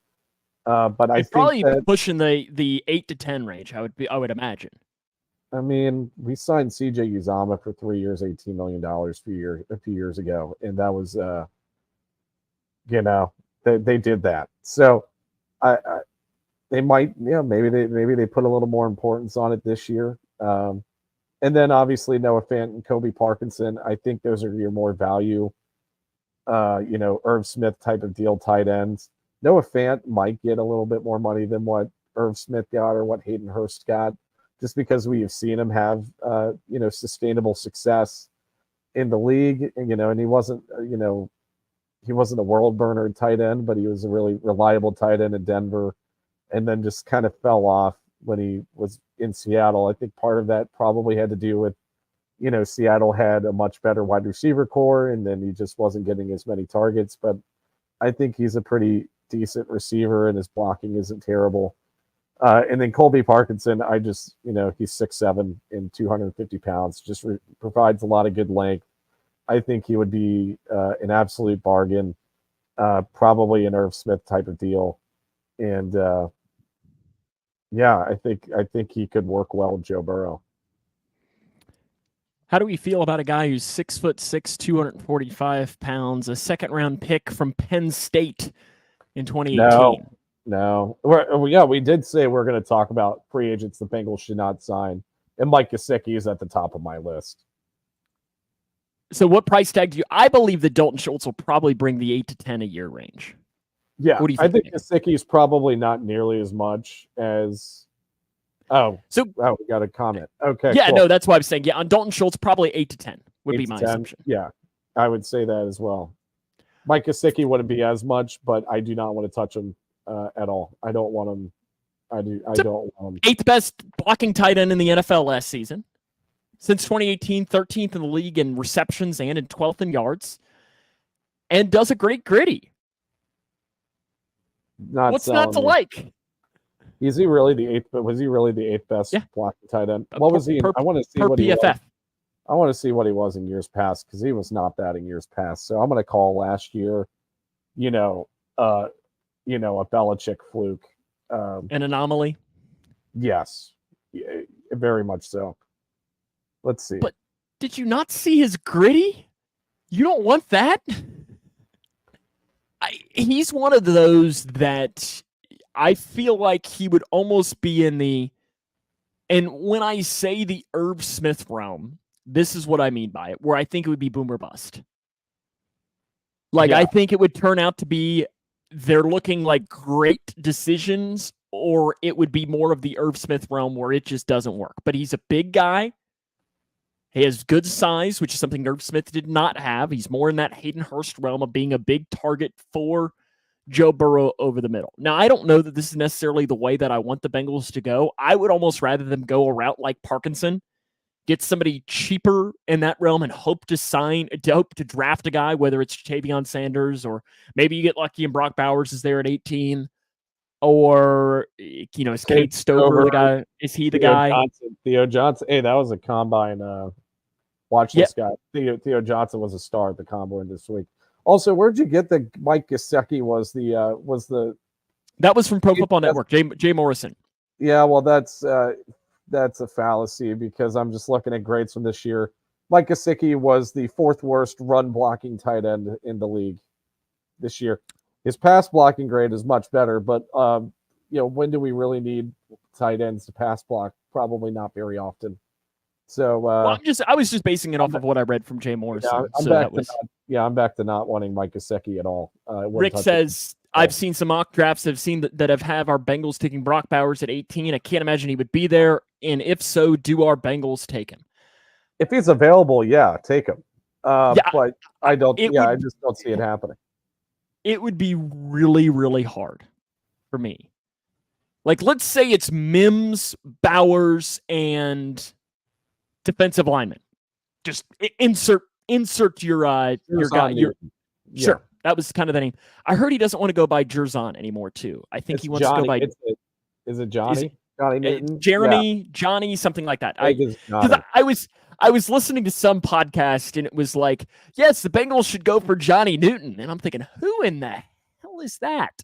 But I think probably pushing the 8 to 10 range. I would imagine. I mean, we signed CJ Uzomah for 3 years, $18 million a few years ago, and that was, they did that. So, they might, maybe they put a little more importance on it this year. And then obviously Noah Fant and Colby Parkinson. I think those are your more value, Irv Smith type of deal tight ends. Noah Fant might get a little bit more money than what Irv Smith got or what Hayden Hurst got, just because we have seen him have, sustainable success in the league. And he wasn't, he wasn't a world burner tight end, but he was a really reliable tight end in Denver, and then just kind of fell off when he was in Seattle. I think part of that probably had to do with, Seattle had a much better wide receiver core, and then he just wasn't getting as many targets. But I think he's a pretty decent receiver, and his blocking isn't terrible. And then Colby Parkinson, I just, he's 6'7" and 250 pounds, just provides a lot of good length. I think he would be an absolute bargain, probably an Irv Smith type of deal. And I think he could work well with Joe Burrow. How do we feel about a guy who's 6'6", 245 pounds, a second round pick from Penn State in 2018? No. We did say we're going to talk about free agents the Bengals should not sign, and Mike Gesicki is at the top of my list. So what price tag do you? I believe that Dalton Schultz will probably bring the 8 to 10 a year range. Yeah, what do you think? I think Nick? Gesicki is probably not nearly as much as. We got a comment. Okay, yeah, cool. No, that's why I'm saying on Dalton Schultz probably 8 to 10 would be my 10. assumption. Yeah, I would say that as well. Mike Gesicki wouldn't be as much, but I do not want to touch him at all. I don't want him. I don't want him. 8th best blocking tight end in the NFL last season. Since 2018, 13th in the league in receptions and in 12th in yards. And does a great gritty. What's not to like? Is he really the 8th? But was he really the 8th best blocking tight end? What was he? I want to see what he was. I want to see what he was in years past because he was not that in years past. So I'm going to call last year, a Belichick fluke, an anomaly. Yes, very much so. Let's see. But did you not see his gritty? You don't want that. He's one of those that I feel like he would almost be in the. And when I say the Irv Smith realm, this is what I mean by it, where I think it would be boom or bust. I think it would turn out to be they're looking like great decisions, or it would be more of the Irv Smith realm where it just doesn't work. But he's a big guy. He has good size, which is something Irv Smith did not have. He's more in that Hayden Hurst realm of being a big target for Joe Burrow over the middle. Now, I don't know that this is necessarily the way that I want the Bengals to go. I would almost rather them go a route like Parkinson, get somebody cheaper in that realm and hope to draft a guy, whether it's Tavion Sanders or maybe you get lucky and Brock Bowers is there at 18. Or, is Cade Stover the guy? Is he the guy? Theo Johnson. Hey, that was a combine. Watch this guy. Theo Johnson was a star at the combine this week. Also, where'd you get the Mike Gesicki was the That was from Pro Football Network, Jay Morrison. Yeah, well, that's a fallacy because I'm just looking at grades from this year. Mike Gesicki was the 4th worst run blocking tight end in the league this year. His pass blocking grade is much better, but when do we really need tight ends to pass block? Probably not very often. So I was just basing it off of what I read from Jay Morrison. I'm back to not wanting Mike Gesicki at all. Rick says I've seen some mock drafts. I've seen that have our Bengals taking Brock Bowers at 18. I can't imagine he would be there. And if so, do our Bengals take him? If he's available, take him. But I don't. I just don't see it happening. It would be really, really hard for me. Let's say it's Mims, Bowers, and defensive lineman. Just insert your guy. Sure. That was kind of the name. I heard he doesn't want to go by Jerzon anymore too. I think he wants to go by. Is it Johnny? Johnny Newton? Jeremy, Johnny, something like that. I was listening to some podcast and it was like, yes, the Bengals should go for Johnny Newton. And I'm thinking, who in the hell is that?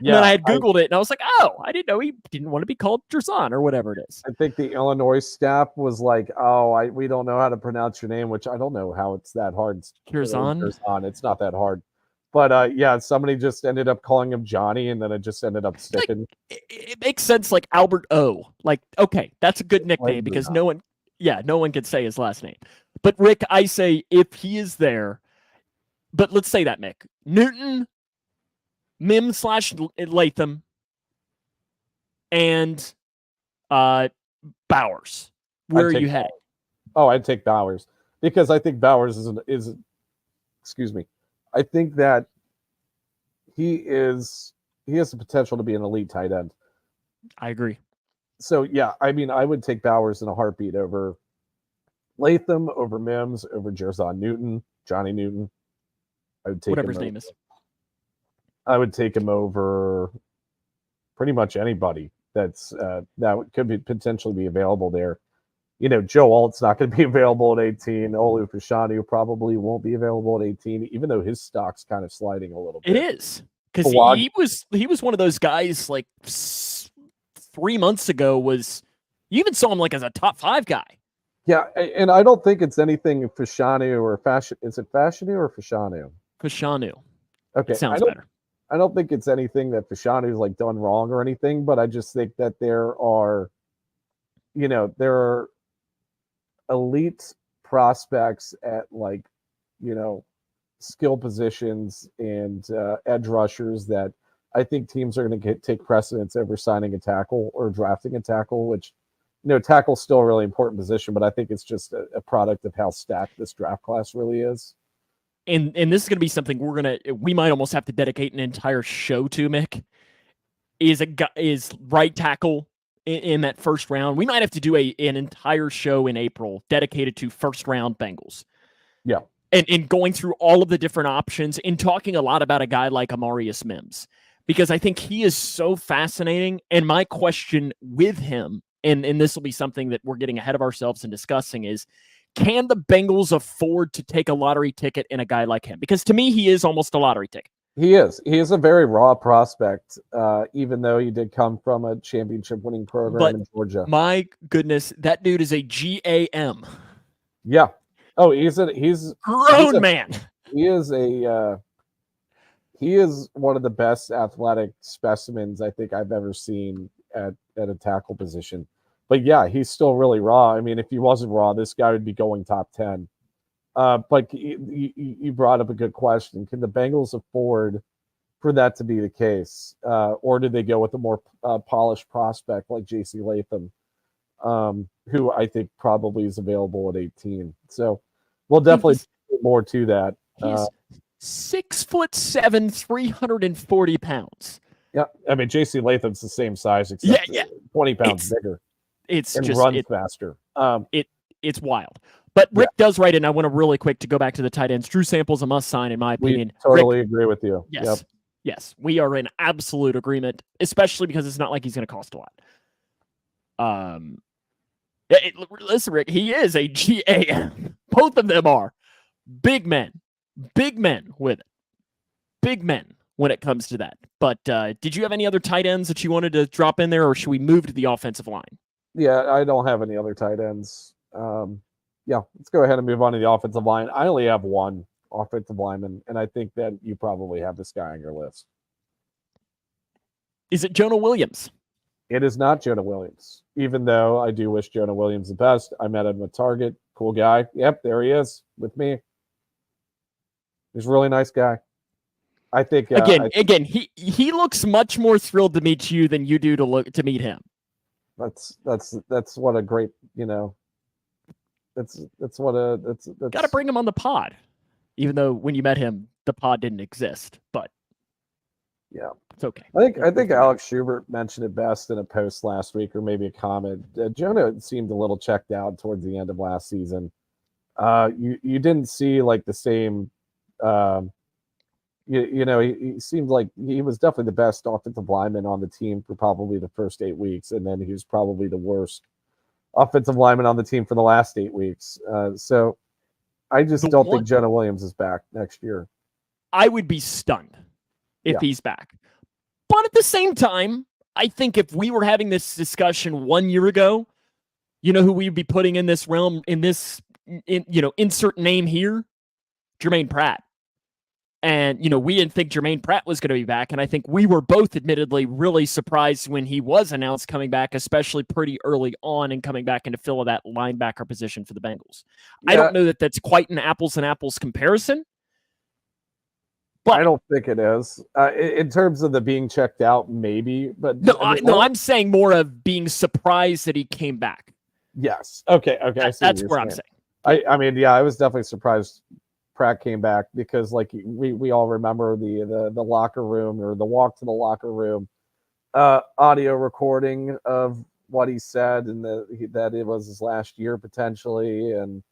And then I had Googled it and I was like, oh, I didn't know he didn't want to be called Jerzon or whatever it is. I think the Illinois staff was like, we don't know how to pronounce your name, which I don't know how it's that hard. Jerzon. It's not that hard. But somebody just ended up calling him Johnny, and then it just ended up sticking. It makes sense, like Albert O. Okay, that's a good nickname because no one can say his last name. But Rick, I say if he is there, but let's say that Mick Newton, Mims / Latham, and Bowers. Where are you heading? I'd take Bowers because I think Bowers is. Excuse me. I think that he has the potential to be an elite tight end. I agree. So, I would take Bowers in a heartbeat over Latham, over Mims, over Jerzon Newton, Johnny Newton. I would take whatever his name is. I would take him over pretty much anybody that could be potentially be available there. Joe Alt's not going to be available at 18. Olu Fashanu probably won't be available at 18, even though his stock's kind of sliding a little bit. It is because he was one of those guys 3 months ago. You even saw him as a top 5 guy. Yeah, and I don't think it's anything Fashanu or Fashion. Is it Fashanu or Fashanu? Fashanu. Okay, it sounds better. I don't think it's anything that Fashanu's like done wrong or anything, but I just think that there are elite prospects at like, you know, skill positions and edge rushers that I think teams are going to take precedence over signing a tackle or drafting a tackle, which, tackle's still a really important position, but I think it's just a product of how stacked this draft class really is. And this is going to be something we might almost have to dedicate an entire show to, Mick, is right tackle in that first round. We might have to do an entire show in April dedicated to first round Bengals. Yeah. And going through all of the different options and talking a lot about a guy like Amarius Mims, because I think he is so fascinating. And my question with him, and this will be something that we're getting ahead of ourselves and discussing, is can the Bengals afford to take a lottery ticket in a guy like him? Because to me, he is almost a lottery ticket. He is. He is a very raw prospect, even though he did come from a championship-winning program in Georgia. My goodness, that dude is a GAM. Yeah. Oh, he's grown man. He is one of the best athletic specimens I think I've ever seen at a tackle position. But yeah, he's still really raw. I mean, if he wasn't raw, this guy would be going top 10. But you brought up a good question. Can the Bengals afford for that to be the case? Or do they go with a more polished prospect like J.C. Latham, who I think probably is available at 18? So we'll definitely get more to that. He's 6'7", 340 pounds. Yeah, I mean, J.C. Latham's the same size, except 20 pounds bigger. It's and just runs faster. It's wild. But Rick does write in. I want to really quick to go back to the tight ends. Drew Sample's a must sign, in my opinion. We totally agree with you. Yes. Yep. Yes. We are in absolute agreement, especially because it's not like he's going to cost a lot. Listen, Rick, he is a GAM. Both of them are big men with it. Big men when it comes to that. But did you have any other tight ends that you wanted to drop in there, or should we move to the offensive line? Yeah, I don't have any other tight ends. Let's go ahead and move on to the offensive line. I only have one offensive lineman, and I think that you probably have this guy on your list. Is it Jonah Williams? It is not Jonah Williams, even though I do wish Jonah Williams the best. I met him at Target. Cool guy. Yep, there he is with me. He's a really nice guy. I think again, he looks much more thrilled to meet you than you do to meet him. That's what a great, that's got to bring him on the pod, even though when you met him, the pod didn't exist, but yeah, it's okay. I think Alex Schubert mentioned it best in a post last week, or maybe a comment. Jonah seemed a little checked out towards the end of last season. You didn't see like the same, he seemed like he was definitely the best offensive lineman on the team for probably the first 8 weeks, and then he was probably the worst offensive lineman on the team for the last 8 weeks. So I just don't think Jonah Williams is back next year. I would be stunned if he's back. But at the same time, I think if we were having this discussion 1 year ago, you know who we'd be putting in this realm, insert name here? Jermaine Pratt. And, we didn't think Jermaine Pratt was going to be back. And I think we were both admittedly really surprised when he was announced coming back, especially pretty early on and coming back into fill that linebacker position for the Bengals. Yeah. I don't know that that's quite an apples and apples comparison. But I don't think it is. In terms of the being checked out, maybe. But I'm saying more of being surprised that he came back. Yes. Okay. That's where I'm saying. I was definitely surprised Pratt came back, because like we all remember the locker room, or the walk to the locker room audio recording of what he said, and that it was his last year potentially, and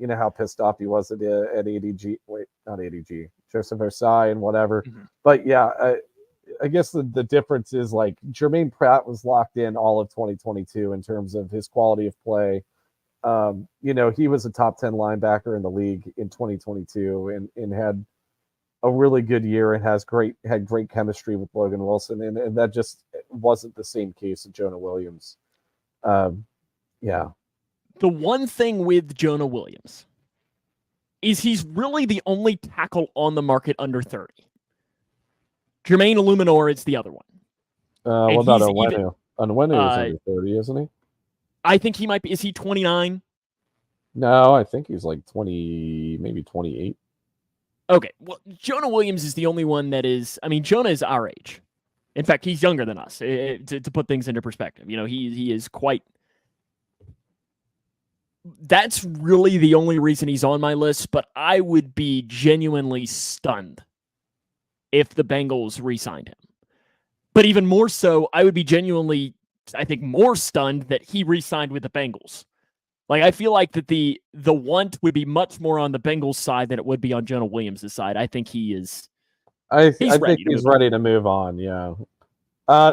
how pissed off he was at ADG. Wait, not ADG, Joseph Ossai and whatever. Mm-hmm. But yeah, I guess the difference is like Jermaine Pratt was locked in all of 2022 in terms of his quality of play. He was a top 10 linebacker in the league in 2022 and had a really good year and had great chemistry with Logan Wilson. And that just wasn't the same case of Jonah Williams. The one thing with Jonah Williams is he's really the only tackle on the market under 30. Jermaine Illuminor is the other one. What about Onwenu? Onwenu is under 30, isn't he? I think he might be. Is he 29? No, I think he's like 20, maybe 28. Okay. Well, Jonah Williams is the only one that is. I mean, Jonah is our age. In fact, he's younger than us. To put things into perspective, he is quite. That's really the only reason he's on my list. But I would be genuinely stunned if the Bengals re-signed him. But even more so, I would be genuinely, I think, more stunned that he re-signed with the Bengals. Like, I feel like that the want would be much more on the Bengals side than it would be on Jonah Williams' side. I think he is. I think he's ready to move on. Yeah.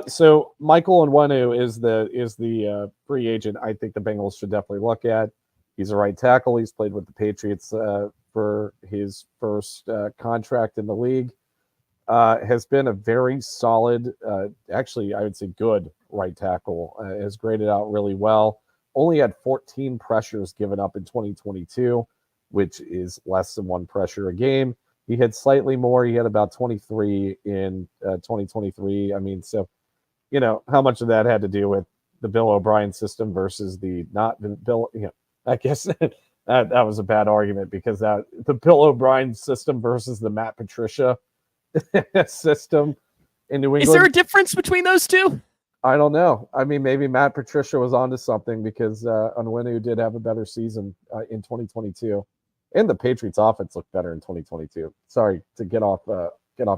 So Michael Onwenu is the free agent. I think the Bengals should definitely look at. He's a right tackle. He's played with the Patriots for his first contract in the league. Has been a very solid, actually, I would say good right tackle. Has graded out really well. Only had 14 pressures given up in 2022, which is less than one pressure a game. He had slightly more. He had about 23 in 2023. I mean, so, how much of that had to do with the Bill O'Brien system versus the not Bill, I guess that was a bad argument because the Bill O'Brien system versus the Matt Patricia system in New England. Is there a difference between those two? I don't know. I mean, maybe Matt Patricia was onto something because Onwenu did have a better season in 2022, and the Patriots' offense looked better in 2022. Sorry to get off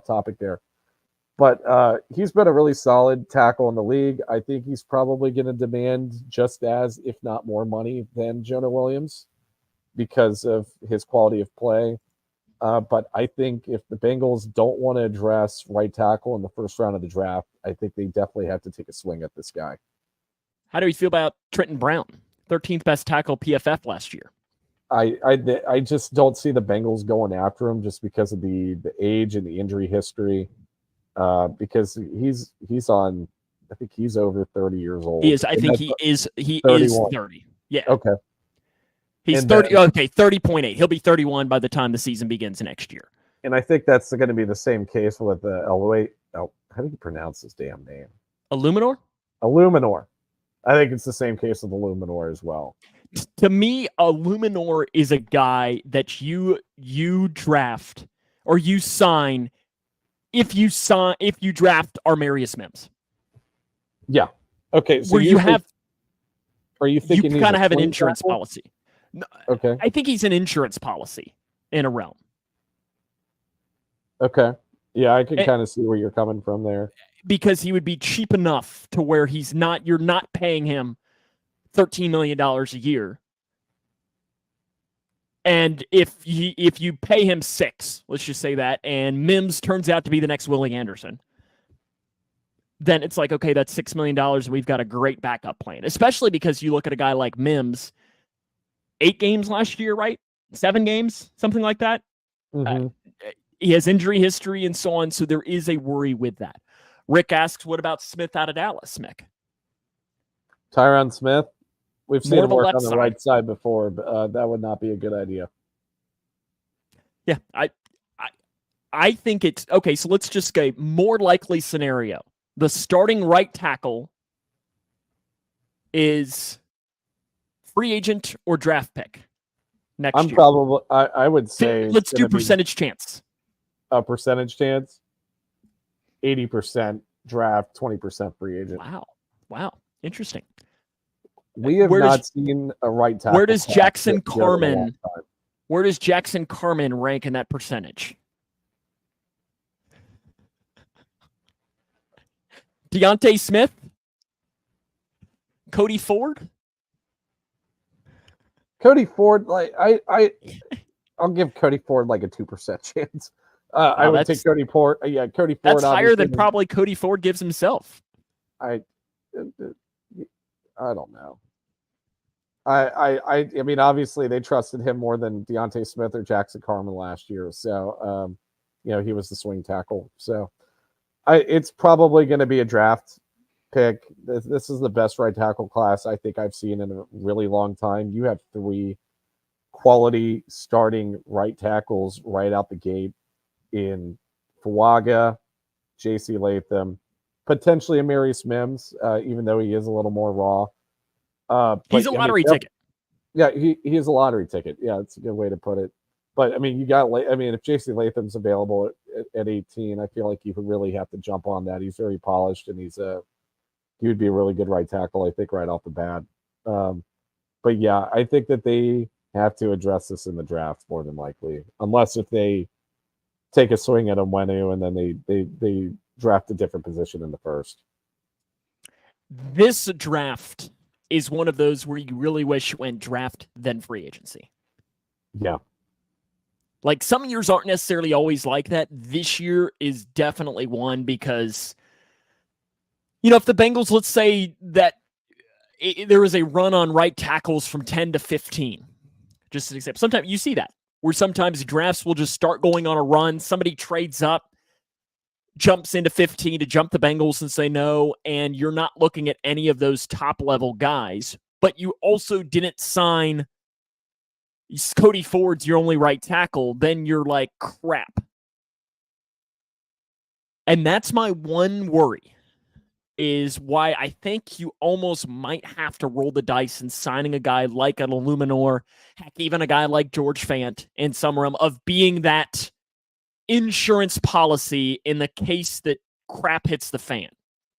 topic there, but he's been a really solid tackle in the league. I think he's probably going to demand just as, if not more, money than Jonah Williams because of his quality of play. But I think if the Bengals don't want to address right tackle in the first round of the draft, I think they definitely have to take a swing at this guy. How do you feel about Trenton Brown, 13th best tackle PFF last year? I just don't see the Bengals going after him just because of the age and the injury history. Because he's on, I think he's over 30 years old. He is. I think he is 30. Yeah. Okay. He's 30. Okay, 30.8. He'll be 31 by the time the season begins next year. And I think that's going to be the same case with how do you pronounce his damn name? Illuminor? Illuminor. I think it's the same case with Illuminor as well. To me, Illuminor is a guy that you draft or you sign if you draft Armarius Mims. Yeah. Okay. So where you have. Are you thinking you kind of have an insurance policy? No, okay. I think he's an insurance policy in a realm. Okay. Yeah, I can kind of see where you're coming from there. Because he would be cheap enough to where you're not paying him $13 million a year. And if you pay him $6 million, let's just say that, and Mims turns out to be the next Willie Anderson, then it's like, okay, that's $6 million. And we've got a great backup plan, especially because you look at a guy like Mims, 8 games last year, right? 7 games, something like that. Mm-hmm. He has injury history and so on. So there is a worry with that. Rick asks, what about Smith out of Dallas, Mick? Tyron Smith? We've seen him work on the side. right side before, but that would not be a good idea. Yeah, I think it's okay. So let's just go more likely scenario. The starting right tackle is free agent or draft pick next year. I would say let's do percentage chance. A percentage chance. 80% draft, 20% free agent. Wow. Interesting. We have not seen a right tackle. Where does Jackson Carman rank in that percentage? Deontay Smith? Cody Ford? Cody Ford, I'll give Cody Ford like a 2% chance. I would take Cody Ford. Yeah, Cody Ford. That's higher than probably Cody Ford gives himself. I don't know. I mean, obviously they trusted him more than Deontay Smith or Jackson Carman last year. So, he was the swing tackle. So, it's probably going to be a draft pick. This is the best right tackle class I think I've seen in a really long time. You have 3 quality starting right tackles right out the gate in Fuaga, J.C. Latham, potentially Amarius Mims, even though he is a little more raw. He's a lottery ticket. Yeah, he is a lottery ticket. Yeah, that's a good way to put it. But I mean, if J.C. Latham's available at 18, I feel like you would really have to jump on that. He's very polished, and he would be a really good right tackle, I think, right off the bat. But yeah, I think that they have to address this in the draft more than likely, unless if they take a swing at Onwenu and then they draft a different position in the first. This draft is one of those where you really wish it went draft then free agency. Yeah. Like, some years aren't necessarily always like that. This year is definitely one because, if the Bengals, let's say that there is a run on right tackles from 10 to 15, just an example. Sometimes you see that, where sometimes drafts will just start going on a run. Somebody trades up, jumps into 15 to jump the Bengals and say no, and you're not looking at any of those top-level guys, but you also didn't sign Cody Ford's your only right tackle, then you're like, crap. And that's my one worry, is why I think you almost might have to roll the dice in signing a guy like an Illuminor, heck, even a guy like George Fant in some realm of being that insurance policy in the case that crap hits the fan.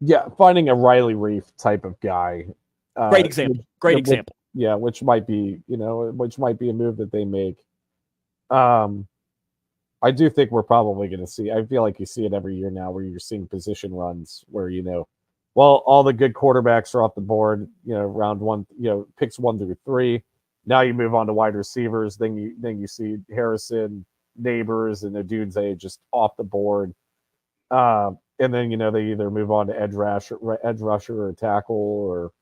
Yeah, finding a Riley Reef type of guy. Great example. Example. Yeah, which might be a move that they make. I do think we're probably going to see. I feel like you see it every year now, where you're seeing position runs where all the good quarterbacks are off the board. Round one, picks 1 through 3. Now you move on to wide receivers. Then you see Harrison, Neighbors, and the dudes just off the board. And then they either move on to edge rusher or tackle, or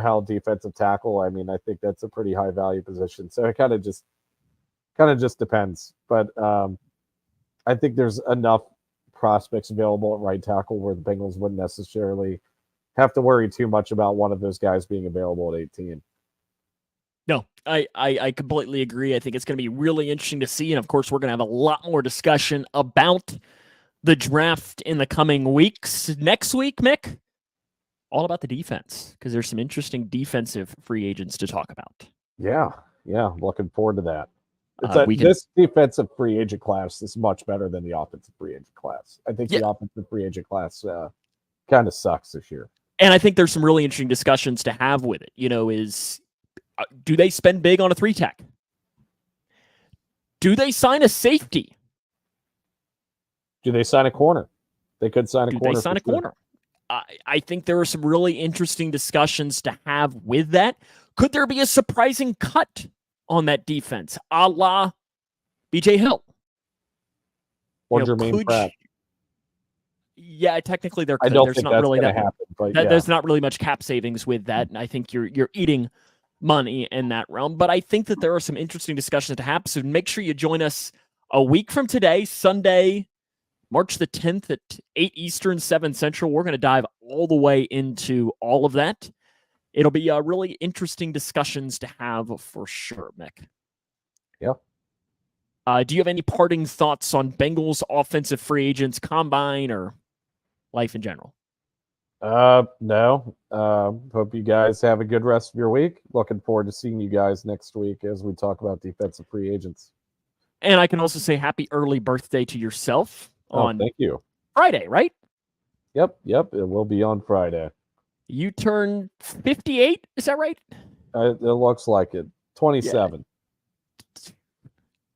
how defensive tackle. I mean, I think that's a pretty high value position. So it kind of just depends. But I think there's enough prospects available at right tackle where the Bengals wouldn't necessarily have to worry too much about one of those guys being available at 18. No, I completely agree. I think it's going to be really interesting to see. And of course, we're going to have a lot more discussion about the draft in the coming weeks. Next week, Mick, all about the defense, because there's some interesting defensive free agents to talk about. Yeah. Looking forward to that. This defensive free agent class is much better than the offensive free agent class. I think the offensive free agent class kind of sucks this year. And I think there's some really interesting discussions to have with it. Do they spend big on a 3-tech? Do they sign a safety? Do they sign a corner? They could sign a corner. Do they sign a corner? I think there are some really interesting discussions to have with that. Could there be a surprising cut on that defense, a la B.J. Hill? Or Jermaine Pratt? Yeah, technically there could. I don't There's think not that's really going that to happen. But There's not really much cap savings with that, and I think you're eating money in that realm. But I think that there are some interesting discussions to have. So make sure you join us a week from today, Sunday, March the 10th at 8 Eastern, 7 Central. We're going to dive all the way into all of that. It'll be really interesting discussions to have for sure, Mick. Yeah. Do you have any parting thoughts on Bengals offensive free agents, combine, or life in general? No. Hope you guys have a good rest of your week. Looking forward to seeing you guys next week as we talk about defensive free agents. And I can also say happy early birthday to yourself on thank you. Friday, right? Yep. It will be on Friday. You turn 58, is that right? It looks like it. 27. Yeah.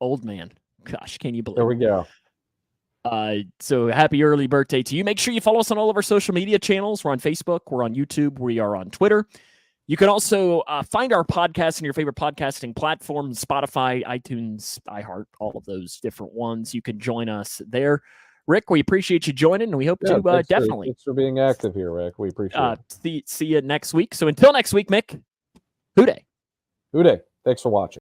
Old man. Gosh, can you believe it? There we go. So happy early birthday to you. Make sure you follow us on all of our social media channels. We're on Facebook. We're on YouTube. We are on Twitter. You can also find our podcast on your favorite podcasting platform, Spotify, iTunes, iHeart, all of those different ones. You can join us there. Rick, we appreciate you joining, and we hope to definitely. Thanks for being active here, Rick. We appreciate it. See you next week. So until next week, Mick, Hoo day. Hoo day. Thanks for watching.